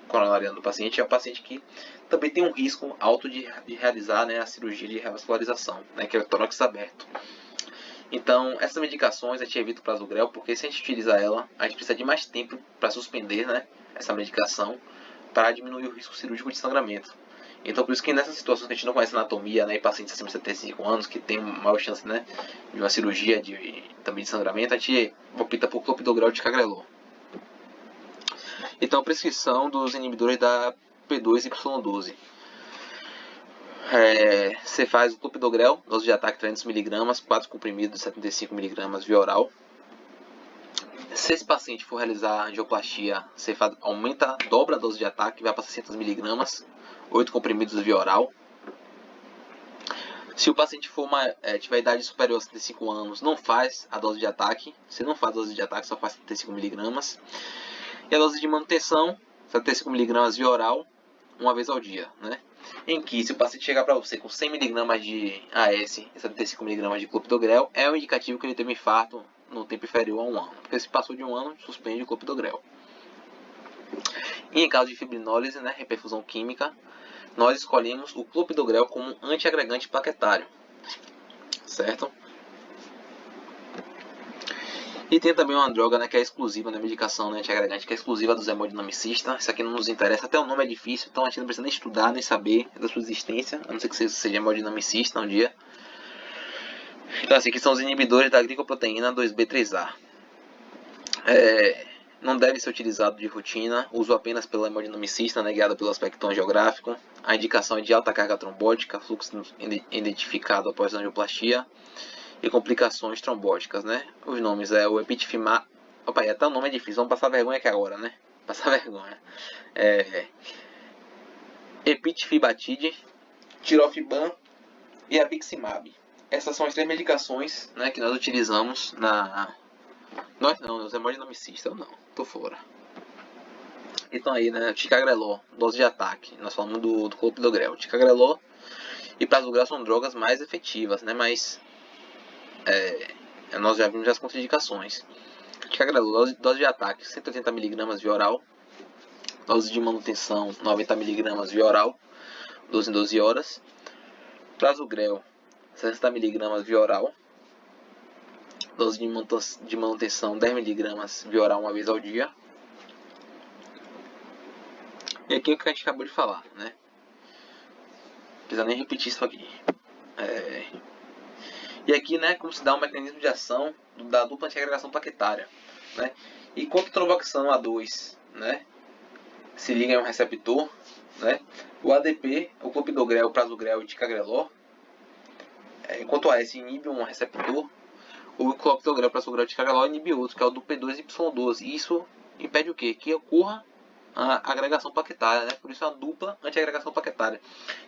coronariano do paciente, é um paciente que também tem um risco alto de realizar, né, a cirurgia de revascularização, né, que é o tórax aberto. Então, essas medicações a gente evita o prasugrel, porque se a gente utilizar ela, a gente precisa de mais tempo para suspender, né, essa medicação, para diminuir o risco cirúrgico de sangramento. Então, por isso que nessas situações que a gente não conhece anatomia, né, e pacientes acima de 75 anos, que tem maior chance, né, de uma cirurgia também de sangramento, a gente opta por clopidogrel e ticagrelor. Então, prescrição dos inibidores da P2Y12. Você faz o clopidogrel, dose de ataque 300 mg, 4 comprimidos de 75 mg via oral. Se esse paciente for realizar angioplastia, você dobra a dose de ataque, vai para 600 mg, 8 comprimidos via oral. Se o paciente tiver idade superior a 75 anos, não faz a dose de ataque. Se não faz a dose de ataque, só faz 75 mg. E a dose de manutenção, 75 mg via oral, uma vez ao dia, né? Em que, se o paciente chegar para você com 100 mg de AS e 75 mg de clopidogrel, é um indicativo que ele teve um infarto no tempo inferior a 1 ano. Porque se passou de 1 ano, suspende o clopidogrel. E em caso de fibrinólise, né, reperfusão química, nós escolhemos o clopidogrel como antiagregante plaquetário, certo? E tem também uma droga, né, que é exclusiva, né, medicação, né, antiagregante, que é exclusiva dos hemodinamicistas. Isso aqui não nos interessa, até o nome é difícil, então a gente não precisa nem estudar, nem saber da sua existência, a não ser que você seja hemodinamicista um dia. Então, assim, que são os inibidores da glicoproteína 2B3A. Não deve ser utilizado de rotina, uso apenas pelo hemodinamicista, né, guiado pelo aspecto angiográfico. A indicação é de alta carga trombótica, fluxo identificado após angioplastia e complicações trombóticas, né? Os nomes é o epitifimab. Opa, até o nome é difícil, vamos passar vergonha aqui agora, né? Passar vergonha. Epitifibatide, tirofiban e abiximab. Essas são as 3 medicações, né, que nós utilizamos Nós não, os hemodinamicistas, eu não, tô fora. Então aí, né, ticagrelor, dose de ataque. Nós falamos do clopidogrel. Ticagrelor e prasugrel são drogas mais efetivas, né, mas nós já vimos as contraindicações. Ticagrelor, dose de ataque 180 mg via oral. Dose de manutenção 90 mg via oral, 12 em 12 horas. Prasugrel 60 mg via oral. Dose de manutenção 10 mg via oral uma vez ao dia. E aqui é o que a gente acabou de falar, né? Não precisa nem repetir isso aqui. E aqui, né, como se dá um mecanismo de ação da dupla antiagregação plaquetária, né? E quanto tromboxano A2, né, se liga em um receptor, né? O ADP, o clopidogrel, o prasugrel e o ticagrelor, enquanto o AS inibe um receptor, o clopidogrel, o prasugrel e o ticagrelor inibe outro, que é o do P2Y12. E isso impede o quê? Que ocorra a agregação plaquetária, né? Por isso é uma dupla antiagregação plaquetária.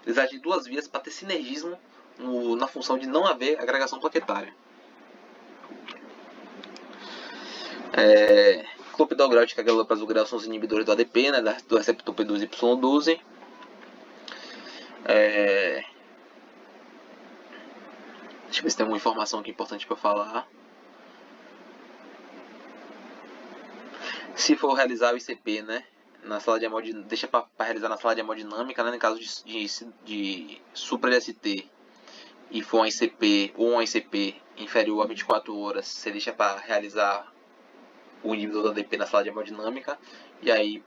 Eles agem de 2 vias para ter sinergismo na função de não haver agregação plaquetária. Clopidogrel e ticagrelor, prasugrel são os inibidores do ADP, né, do receptor P2Y12. Deixa eu ver se tem alguma informação aqui importante para falar. Se for realizar o ICP, né, na sala de hemodinâmica, deixa para realizar na sala de hemodinâmica, né, no caso de supra-ST, e for um ICP ou um ICP inferior a 24 horas, você deixa para realizar o inibidor do ADP na sala de hemodinâmica, e aí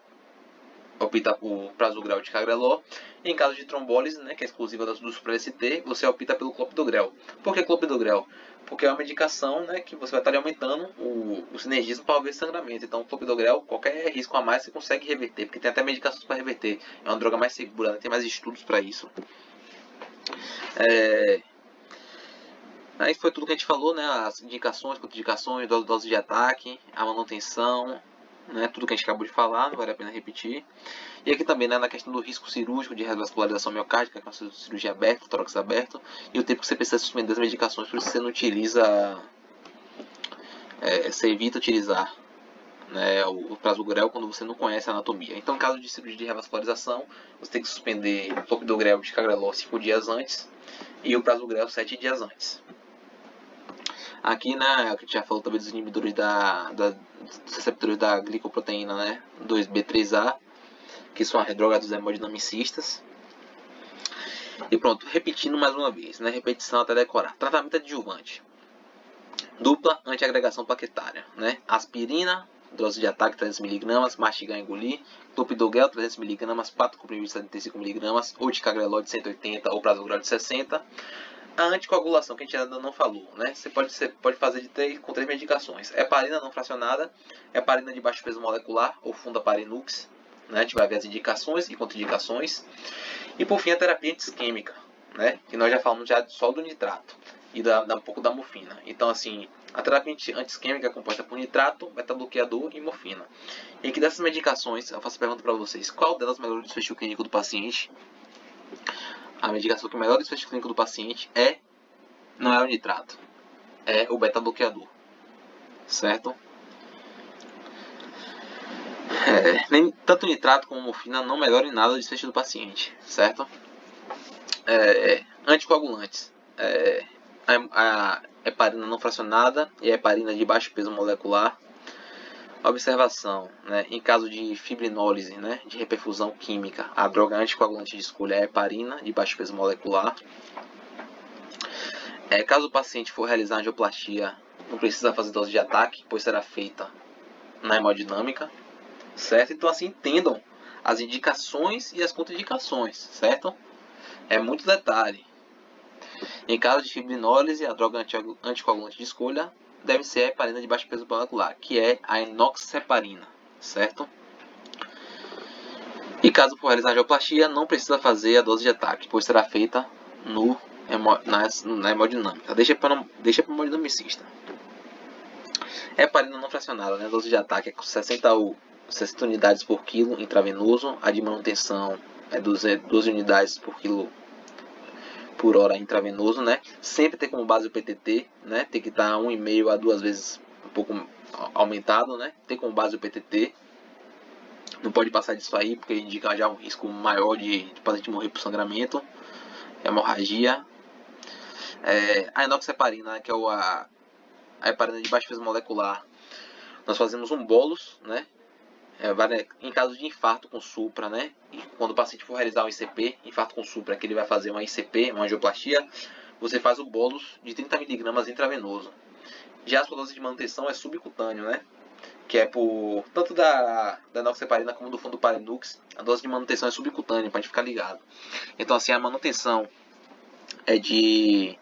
opta por prasugrel e ticagrelor. Em caso de trombólise, né, que é exclusiva do supra-ST, você opta pelo clopidogrel. Por que clopidogrel? Porque é uma medicação, né, que você vai estar alimentando o sinergismo para haver sangramento. Então, o clopidogrel, qualquer risco a mais, você consegue reverter, porque tem até medicações para reverter. É uma droga mais segura, né, tem mais estudos para isso. Aí foi tudo que a gente falou, né, as indicações, contraindicações, dose de ataque, a manutenção, né, tudo que a gente acabou de falar, não vale a pena repetir. E aqui também, né, na questão do risco cirúrgico de revascularização miocárdica, com a cirurgia aberta, tórax aberto, e o tempo que você precisa suspender as medicações, por isso você não utiliza, você evita utilizar, né, o prasugrel quando você não conhece a anatomia. Então, em caso de cirurgia de revascularização, você tem que suspender o clopidogrel e o ticagrelor 5 dias antes e o prasugrel 7 dias antes. Aqui, né, a gente já falou também dos inibidores dos receptores da glicoproteína, né, 2B3A, que são as drogas dos hemodinamicistas. E pronto, repetindo mais uma vez, né, repetição até decorar. Tratamento adjuvante. Dupla antiagregação plaquetária, né, aspirina, dose de ataque 300 mg, mastigar e engolir, clopidogrel 300 mg, 4 comprimidos de 75 mg, ou ticagrelor de 180 ou prasugrel de 60. A anticoagulação, que a gente ainda não falou, né? Você pode fazer com 3 medicações. Heparina não fracionada, heparina de baixo peso molecular, ou fundaparinux, né? A gente vai ver as indicações e contraindicações. E por fim, a terapia antisquêmica, né? Que nós já falamos só do nitrato e um pouco da morfina. Então, assim, a terapia antisquêmica é composta por nitrato, beta-bloqueador e morfina. E aqui dessas medicações, eu faço a pergunta para vocês: qual delas melhora o desfecho clínico do paciente? a medicação que melhora o desfecho clínico do paciente não é o nitrato, é o beta-bloqueador, certo? Nem tanto nitrato como morfina não melhoram em nada o desfecho do paciente, certo? Anticoagulantes. A heparina não fracionada e a heparina de baixo peso molecular. Observação, né? Em caso de fibrinólise, né, de reperfusão química, a droga anticoagulante de escolha é a heparina de baixo peso molecular. Caso o paciente for realizar angioplastia, não precisa fazer dose de ataque, pois será feita na hemodinâmica, certo? Então, assim, entendam as indicações e as contraindicações, certo? É muito detalhe. Em caso de fibrinólise, a droga anticoagulante de escolha deve ser a heparina de baixo peso molecular, que é a enoxaparina, certo? E caso for realizar angioplastia, não precisa fazer a dose de ataque, pois será feita na hemodinâmica. Deixa para o hemodinamicista. Heparina não fracionada, né? A dose de ataque é 60 unidades por quilo intravenoso, a de manutenção é 12 unidades por quilo por hora intravenoso, né? Sempre ter como base o PTT, né? Tem que estar 1,5 a 2 vezes um pouco aumentado, né? Ter como base o PTT. Não pode passar disso aí, porque indica já um risco maior de paciente morrer por sangramento, hemorragia. A enoxaparina, né, que é a heparina de baixo peso molecular, nós fazemos um bolus, né? Em caso de infarto com supra, né? E quando o paciente for realizar um ICP, infarto com supra, que ele vai fazer uma ICP, uma angioplastia, você faz o bolus de 30 mg intravenoso. Já a sua dose de manutenção é subcutâneo, né? Que é por tanto da enoxaparina como do Fundoparinux, a dose de manutenção é subcutânea, para a gente ficar ligado. Então, assim, a manutenção é de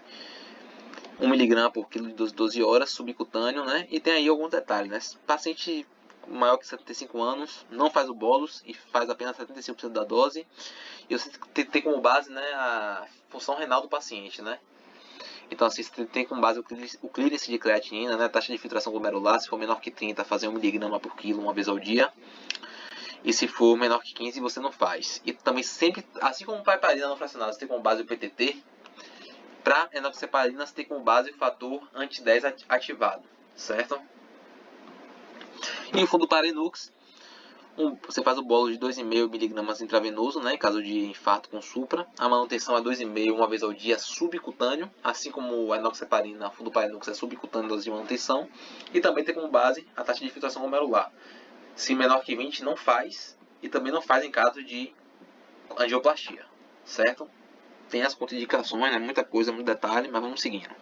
1 mg por quilo de 12 horas, subcutâneo, né? E tem aí algum detalhe, né? Paciente maior que 75 anos não faz o bolus e faz apenas 75% da dose. E você tem como base, né, a função renal do paciente, né? Então, assim, você tem como base o clearance de creatinina, né, a taxa de filtração glomerular, se for menor que 30, fazer 1 mg por quilo uma vez ao dia. E se for menor que 15, você não faz. E também sempre, assim como para a heparina não fracionada, você tem como base o PTT, para enoxaparina você tem como base o fator anti-10 ativado, certo? E o Fundoparinux, você faz o bolo de 2,5 mg intravenoso, né, em caso de infarto com supra. A manutenção é 2,5 uma vez ao dia subcutâneo, assim como a enoxaparina, a Fundoparinux é subcutâneo dose de manutenção. E também tem como base a taxa de filtração glomerular. Se menor que 20, não faz, e também não faz em caso de angioplastia, certo? Tem as contraindicações, né, muita coisa, muito detalhe, mas vamos seguindo.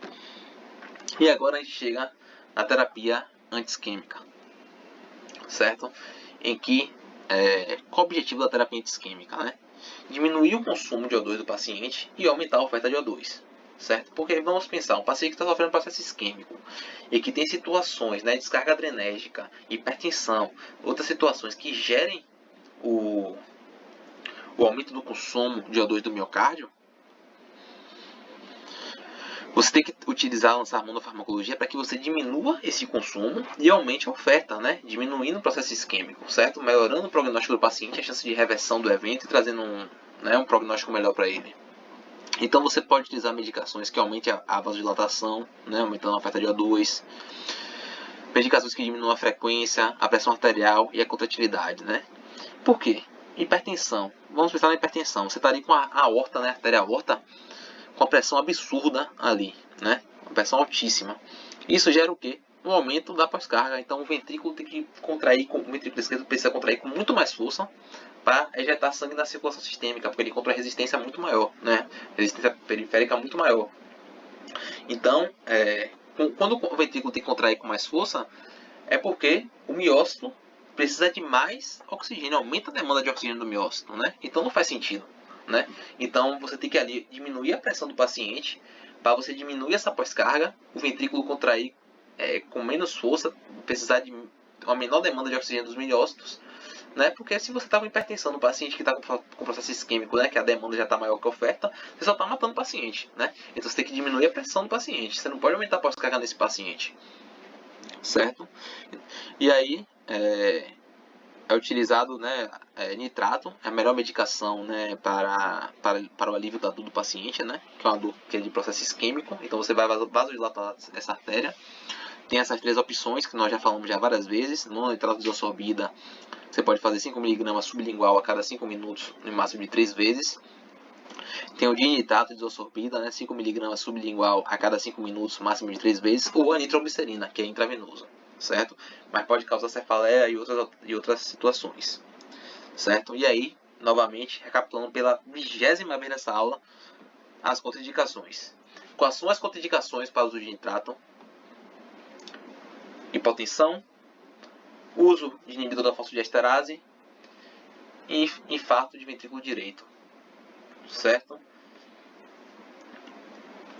E agora a gente chega na terapia anti-isquêmica, certo? Em que, qual o objetivo da terapia anti-isquêmica, né? Diminuir o consumo de O2 do paciente e aumentar a oferta de O2, certo? Porque vamos pensar, um paciente que está sofrendo processo isquêmico e que tem situações, né, descarga adrenérgica, hipertensão, outras situações que gerem o aumento do consumo de O2 do miocárdio, você tem que utilizar, lançar monofarmacologia para que você diminua esse consumo e aumente a oferta, né? Diminuindo o processo isquêmico, certo? Melhorando o prognóstico do paciente, a chance de reversão do evento e trazendo um prognóstico melhor para ele. Então você pode utilizar medicações que aumentem a vasodilatação, né? Aumentando a oferta de O2. Medicações que diminuam a frequência, a pressão arterial e a contratilidade, né? Por quê? Hipertensão. Vamos pensar na hipertensão. Você está ali com a aorta, né? A artéria aorta, com a pressão absurda ali, né? Uma pressão altíssima. Isso gera o quê? Um aumento da pós-carga. Então o ventrículo tem que contrair, o ventrículo esquerdo precisa contrair com muito mais força para ejetar sangue na circulação sistêmica, porque ele encontra resistência muito maior, né? Resistência periférica muito maior. Então, quando o ventrículo tem que contrair com mais força, é porque o miócito precisa de mais oxigênio, aumenta a demanda de oxigênio do miócito, né? Então não faz sentido, né? Então você tem que ali diminuir a pressão do paciente para você diminuir essa pós-carga, o ventrículo contrair com menos força, precisar de uma menor demanda de oxigênio dos miócitos, né? Porque se você está com hipertensão no paciente que está com processo isquêmico, né, que a demanda já está maior que a oferta, você só está matando o paciente, né? Então você tem que diminuir a pressão do paciente, você não pode aumentar a pós-carga nesse paciente, certo? E aí é utilizado, né, nitrato, é a melhor medicação, né, para o alívio da dor do paciente, né, que é uma dor que é de processo isquêmico, então você vai vasodilatar essa artéria. Tem essas 3 opções que nós já falamos já várias vezes. Mononitrato de isosorbida, você pode fazer 5 mg sublingual a cada 5 minutos, no máximo de 3 vezes. Tem o dinitrato de isosorbida, né, 5 mg sublingual a cada 5 minutos, máximo de 3 vezes, ou a nitroglicerina, que é intravenoso, certo? Mas pode causar cefaleia e outras situações, certo? E aí, novamente, recapitulando pela 20ª vez nessa aula, as contraindicações. Quais são as contraindicações para o uso de nitrato? Hipotensão, uso de inibidor da fosfodiesterase e infarto de ventrículo direito, certo?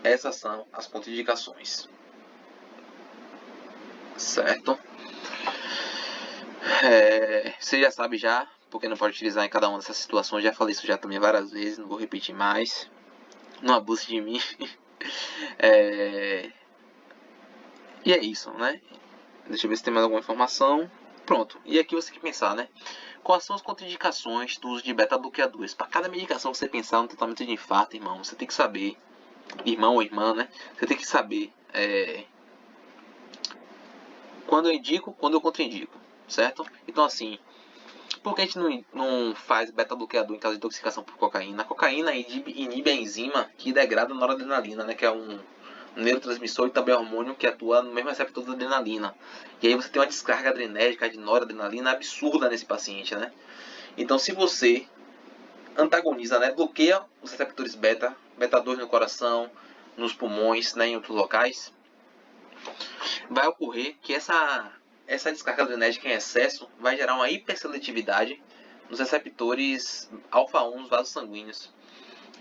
Essas são as contraindicações, certo? Você já sabe já, porque não pode utilizar em cada uma dessas situações, já falei isso já também várias vezes, não vou repetir mais, não abuse de mim. E é isso, né? Deixa eu ver se tem mais alguma informação. Pronto, e aqui você tem que pensar, né? Quais são as contraindicações do uso de beta-bloqueadores? Para cada medicação que você pensar no tratamento de infarto, irmão, você tem que saber, irmão ou irmã, né? Você tem que saber quando eu indico, quando eu contraindico, certo? Então, assim, por que a gente não faz beta-bloqueador em caso de intoxicação por cocaína? A cocaína inibe a enzima que degrada a noradrenalina, né? Que é um neurotransmissor e também hormônio que atua no mesmo receptor da adrenalina. E aí você tem uma descarga adrenérgica de noradrenalina absurda nesse paciente, né? Então, se você antagoniza, né, bloqueia os receptores beta 2 no coração, nos pulmões, né, em outros locais, vai ocorrer que essa descarga adrenérgica em excesso vai gerar uma hiperseletividade nos receptores alfa-1 nos vasos sanguíneos.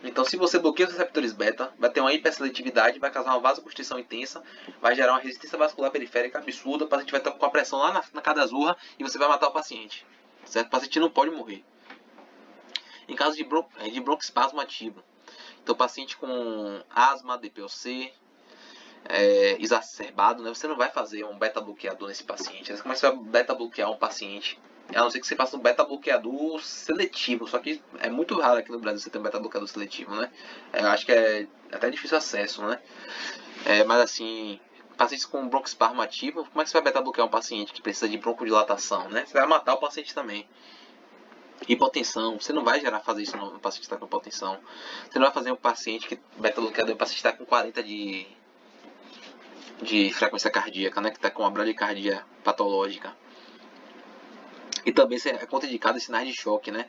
Então, se você bloqueia os receptores beta, vai ter uma hiperseletividade, vai causar uma vasoconstrição intensa, vai gerar uma resistência vascular periférica absurda, o paciente vai estar com a pressão lá na cadazurra e você vai matar o paciente, certo? O paciente não pode morrer. Em caso de broncoespasmo ativo, então paciente com asma, DPOC, exacerbado, né? Você não vai fazer um beta-bloqueador nesse paciente. Como é que você vai beta-bloquear um paciente? A não ser que você faça um beta-bloqueador seletivo, só que é muito raro aqui no Brasil você ter um beta-bloqueador seletivo, né? Eu acho que é até difícil acesso, né? Mas assim, pacientes com broncoespasmo ativo, como é que você vai beta-bloquear um paciente que precisa de broncodilatação, né? Você vai matar o paciente também. Hipotensão, você não vai fazer isso no paciente que está com hipotensão. Você não vai fazer um paciente que beta-bloqueador, um paciente que está com 40 de frequência cardíaca, né, que está com uma bradicardia patológica. E também é contraindicado em sinais de choque, né?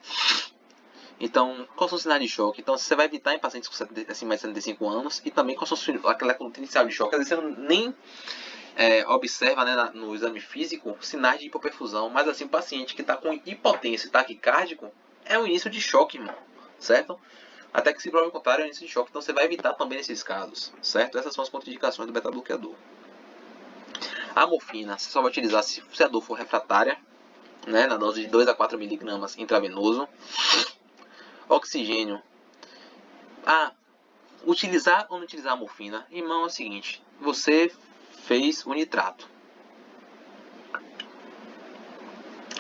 Então, quais são os sinais de choque? Então, você vai evitar em pacientes com acima de 75 anos e também quais são aquela conduta inicial de choque. Às vezes você nem observa, né, no exame físico sinais de hipoperfusão, mas assim, o paciente que está com hipotensão e taquicárdico é o início de choque, irmão, certo? Até que se prove o contrário, é o início de choque. Então, você vai evitar também esses casos, certo? Essas são as contraindicações do beta-bloqueador. A morfina, você só vai utilizar se a dor for refratária, né, na dose de 2 a 4 mg intravenoso. Oxigênio. Utilizar ou não utilizar a morfina? Irmão, é o seguinte, você fez o nitrato.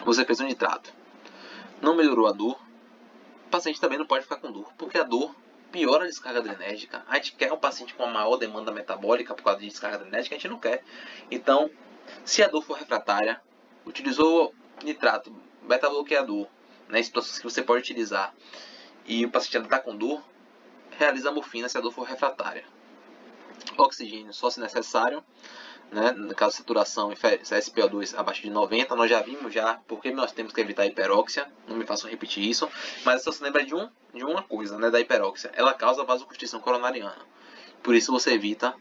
Você fez o nitrato. Não melhorou a dor. O paciente também não pode ficar com dor, porque a dor piora a descarga adrenérgica. A gente quer um paciente com uma maior demanda metabólica por causa de descarga adrenérgica, a gente não quer. Então, se a dor for refratária, utilizou nitrato, beta-bloqueador, né, em situações que você pode utilizar, e o paciente ainda está com dor, realiza a morfina se a dor for refratária. Oxigênio só se necessário, né, no caso de saturação SpO2 abaixo de 90, nós já vimos porque nós temos que evitar a hiperóxia, não me façam repetir isso, mas só se lembra de uma coisa, né, da hiperóxia, ela causa vasoconstrição coronariana, por isso você evita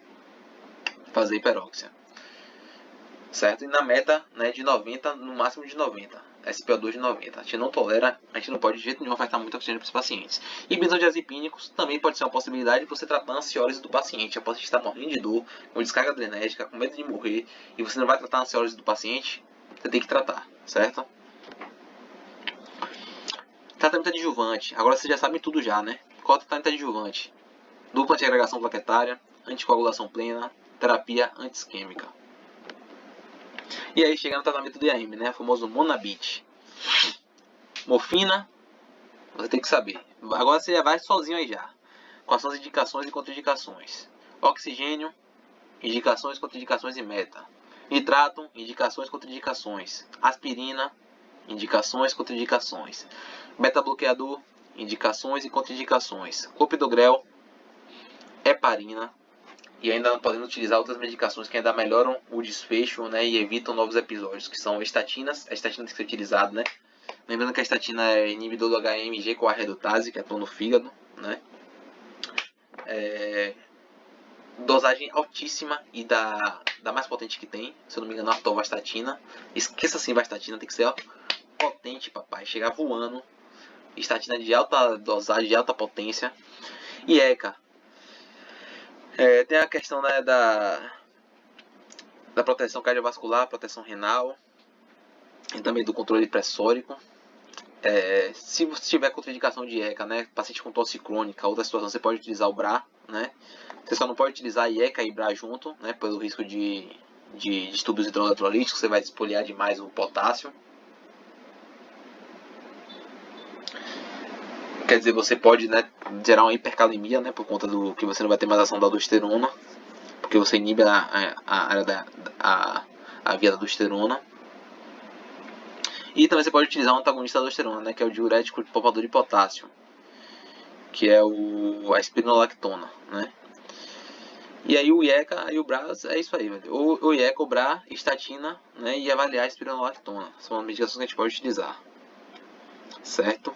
fazer hiperóxia, certo? E na meta, né, de 90, no máximo de 90, SpO2 de 90, a gente não tolera, a gente não pode de jeito nenhum afetar muito oxigênio para os pacientes. E benzodiazepínicos também pode ser uma possibilidade de você tratar a ansiólise do paciente. O paciente está morrendo de dor, com descarga adrenérgica, com medo de morrer, e você não vai tratar a ansiólise do paciente, você tem que tratar, certo? Tratamento adjuvante, agora vocês já sabem tudo já, né? Qual é o tratamento adjuvante? Dupla antiagregação plaquetária, anticoagulação plena, terapia anti-isquêmica. E aí chega no tratamento do IAM, né? O famoso Monabit. Morfina, você tem que saber. Agora você já vai sozinho aí já. Quais são as indicações e contraindicações? Oxigênio, indicações, contraindicações e meta. Nitrato, indicações, contraindicações. Aspirina, indicações, contraindicações. Beta-bloqueador, indicações e contraindicações. Clopidogrel, heparina. E ainda podendo utilizar outras medicações que ainda melhoram o desfecho, né, e evitam novos episódios, que são estatinas. A estatina tem que ser utilizada, né? Lembrando que a estatina é inibidor do HMG com a redutase, que atua no fígado, né? Dosagem altíssima e da mais potente que tem, se eu não me engano, a atorvastatina. Esqueça assim, vastatina, tem que ser potente, papai. Chegar voando. Estatina de alta dosagem, de alta potência. E ECA. Tem a questão, né, da proteção cardiovascular, proteção renal. E também do controle pressórico. Se você tiver contraindicação de ECA, né, paciente com tosse crônica, outra situação, você pode utilizar o BRA, né? Você só não pode utilizar ECA e BRA junto, né, pelo risco de distúrbios hidroeletrolíticos, você vai espoliar demais o potássio. Quer dizer, você pode, né, gerar uma hipercalemia, né, por conta do que você não vai ter mais ação da aldosterona, porque você inibe a área a via da aldosterona. E também você pode utilizar um antagonista da aldosterona, né, que é o diurético poupador de potássio, que é a espironolactona, né? E aí o IECA e o BRA é isso aí, velho. O IECA, o BRA, estatina, né, e avaliar a espironolactona. São as medicações que a gente pode utilizar, certo?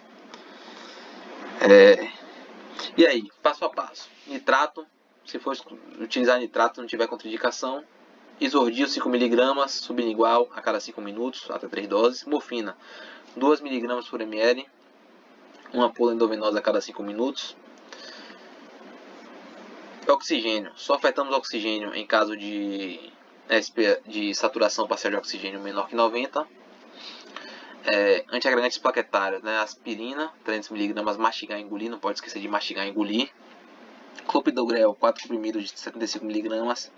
E aí, passo a passo. Nitrato, se for utilizar nitrato não tiver contraindicação. Isordil 5mg, sublingual a cada 5 minutos, até 3 doses. Morfina, 2mg por ml, uma ampola endovenosa a cada 5 minutos. Oxigênio, só afetamos o oxigênio em caso de saturação parcial de oxigênio menor que 90. Antiagregantes plaquetários, né? Aspirina, 300mg, mastigar e engolir, não pode esquecer de mastigar e engolir. Clopidogrel, 4 comprimidos de 75mg,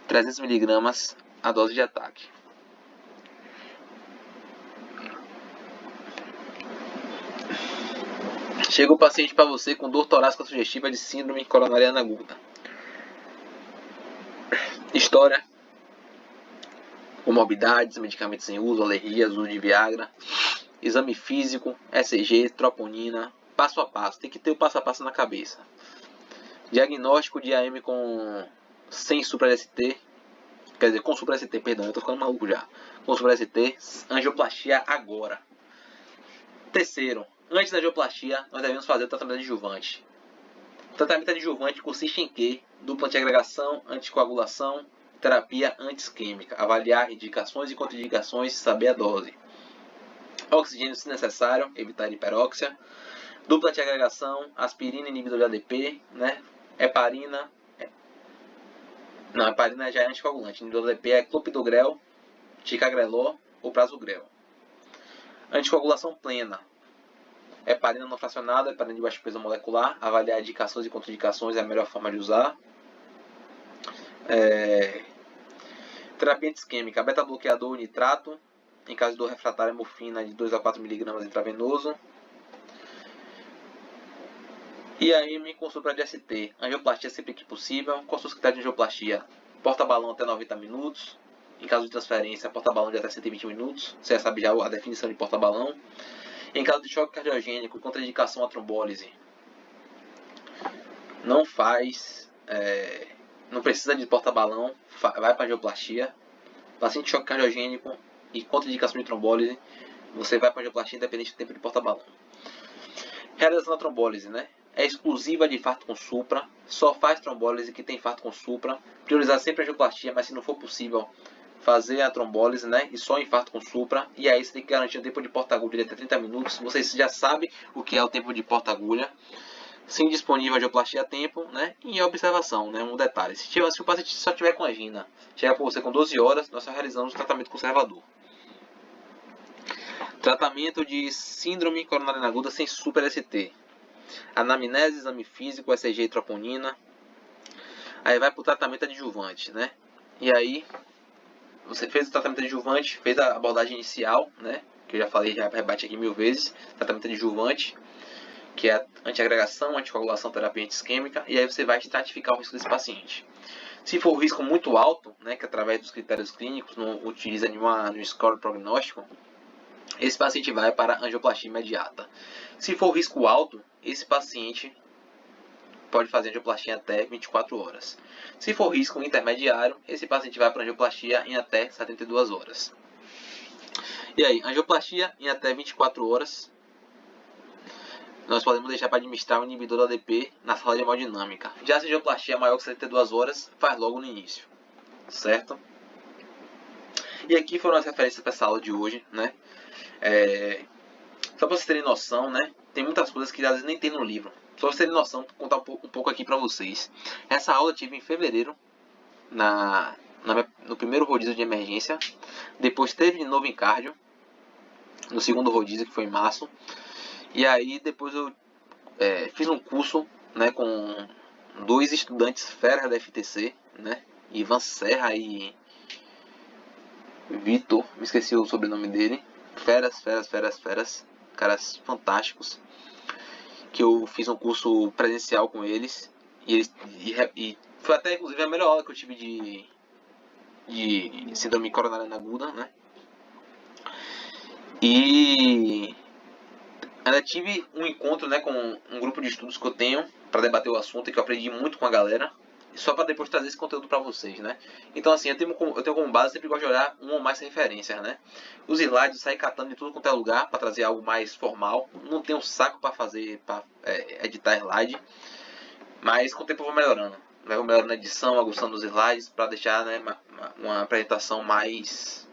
300mg a dose de ataque. Chega o paciente para você com dor torácica sugestiva de síndrome coronariana aguda. História: comorbidades, medicamentos em uso, alergias, uso de Viagra. Exame físico, ECG, troponina, passo a passo. Tem que ter o passo a passo na cabeça. Diagnóstico de AM sem supra-ST. Quer dizer, com supra-ST, perdão, eu tô ficando maluco já. Com supra-ST, angioplastia agora. Terceiro, antes da angioplastia, nós devemos fazer o tratamento adjuvante. O tratamento adjuvante consiste em quê? Dupla antiagregação, anticoagulação, terapia anti-isquêmica. Avaliar indicações e contraindicações, saber a dose. Oxigênio se necessário, evitar hiperóxia. Dupla antiagregação, aspirina inibidor de ADP, né? Heparina. Não, heparina já é anticoagulante. Inibidor de ADP é clopidogrel, ticagrelor ou prasugrel. Anticoagulação plena. Heparina não fracionada, heparina de baixa peso molecular. Avaliar indicações e contraindicações é a melhor forma de usar. Terapia anti-isquêmica, beta-bloqueador, nitrato. Em caso de dor refratária, morfina de 2 a 4mg intravenoso. E AM com supra de ST. Angioplastia sempre que possível. Quais são os critérios de angioplastia? Porta-balão até 90 minutos. Em caso de transferência, porta-balão de até 120 minutos. Você já sabe já a definição de porta-balão. Em caso de choque cardiogênico e contraindicação à trombólise, não precisa de porta-balão, vai para angioplastia. Paciente de choque cardiogênico e contraindicação de trombólise, você vai para angioplastia independente do tempo de porta-balão. Realização da trombólise, né? É exclusiva de infarto com supra, só faz trombólise que tem infarto com supra. Priorizar sempre a angioplastia, mas se não for possível, fazer a trombólise, né? E só infarto com supra. E aí você tem que garantir o tempo de porta-agulha de até 30 minutos. Você já sabe o que é o tempo de porta-agulha. Se indisponível a angioplastia a tempo, né? E observação, né? Um detalhe. Se o paciente só tiver com angina, chega para você com 12 horas, nós só realizamos o tratamento conservador. Tratamento de síndrome coronariana aguda sem super-ST. Anamnese, exame físico, ECG e troponina. Aí vai para o tratamento adjuvante, né? E aí, você fez o tratamento adjuvante, fez a abordagem inicial, né? que eu já falei, já rebate aqui 1000 vezes. Tratamento adjuvante, que é antiagregação, anticoagulação, terapia antisquêmica, e aí você vai estratificar o risco desse paciente. Se for um risco muito alto, né, que através dos critérios clínicos não utiliza nenhum score prognóstico, esse paciente vai para angioplastia imediata. Se for risco alto, esse paciente pode fazer angioplastia em até 24 horas. Se for risco intermediário, esse paciente vai para angioplastia em até 72 horas. E aí, angioplastia em até 24 horas, nós podemos deixar para administrar o inibidor da ADP na sala de hemodinâmica. Já se a angioplastia é maior que 72 horas, faz logo no início, certo? E aqui foram as referências para essa aula de hoje, né? Só para vocês terem noção, né? Tem muitas coisas que às vezes nem tem no livro. Só para vocês terem noção, vou contar um pouco aqui para vocês. Essa aula eu tive em fevereiro, no primeiro rodízio de emergência. Depois teve de novo em cardio, no segundo rodízio, que foi em março. E aí depois eu fiz um curso, né, com 2 estudantes feras da FTC, né? Ivan Serra e Vitor, me esqueci o sobrenome dele. Feras, caras fantásticos. Que eu fiz um curso presencial com eles. E foi até inclusive a melhor aula que eu tive de síndrome coronariana aguda, né? E ainda tive um encontro, né, com um grupo de estudos que eu tenho para debater o assunto e que eu aprendi muito com a galera, só para depois trazer esse conteúdo para vocês, né? Então assim, eu tenho como base, sempre gosto de olhar uma ou mais referências, né? Os slides eu saí catando de tudo quanto é lugar para trazer algo mais formal. Não tenho saco para fazer, para editar slide, mas com o tempo eu vou melhorando. Eu vou melhorando a edição, aguçando os slides para deixar, né, uma apresentação mais,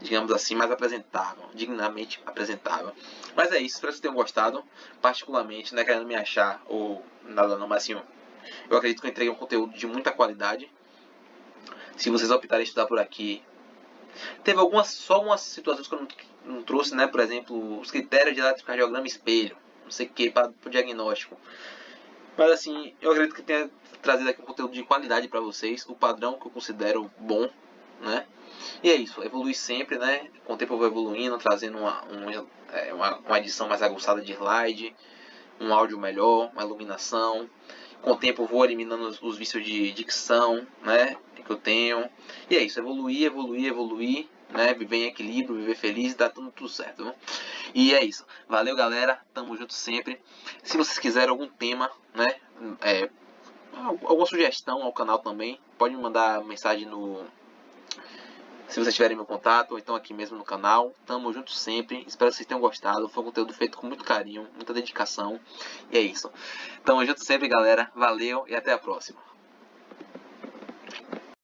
digamos assim, mais apresentável, dignamente apresentável. Mas é isso, espero que vocês tenham gostado. Particularmente, não é querendo me achar ou nada não, mas assim, eu acredito que eu entreguei um conteúdo de muita qualidade. Se vocês optarem estudar por aqui, teve só algumas situações que eu não trouxe, né? Por exemplo, os critérios de eletrocardiograma espelho, não sei o que, para o diagnóstico. Mas assim, eu acredito que tenha trazido aqui um conteúdo de qualidade para vocês, o padrão que eu considero bom, né? E é isso, evoluir sempre, né? Com o tempo eu vou evoluindo, trazendo uma edição mais aguçada de slide, um áudio melhor, uma iluminação. Com o tempo eu vou eliminando os vícios de dicção, né? Que eu tenho. E é isso, evoluir, né? Viver em equilíbrio, viver feliz, dá tudo certo, né? E é isso. Valeu, galera. Tamo junto sempre. Se vocês quiserem algum tema, né? Alguma sugestão ao canal também, pode me mandar mensagem se vocês tiverem meu contato, ou então aqui mesmo no canal. Tamo junto sempre. Espero que vocês tenham gostado. Foi um conteúdo feito com muito carinho, muita dedicação. E é isso. Tamo junto sempre, galera. Valeu e até a próxima.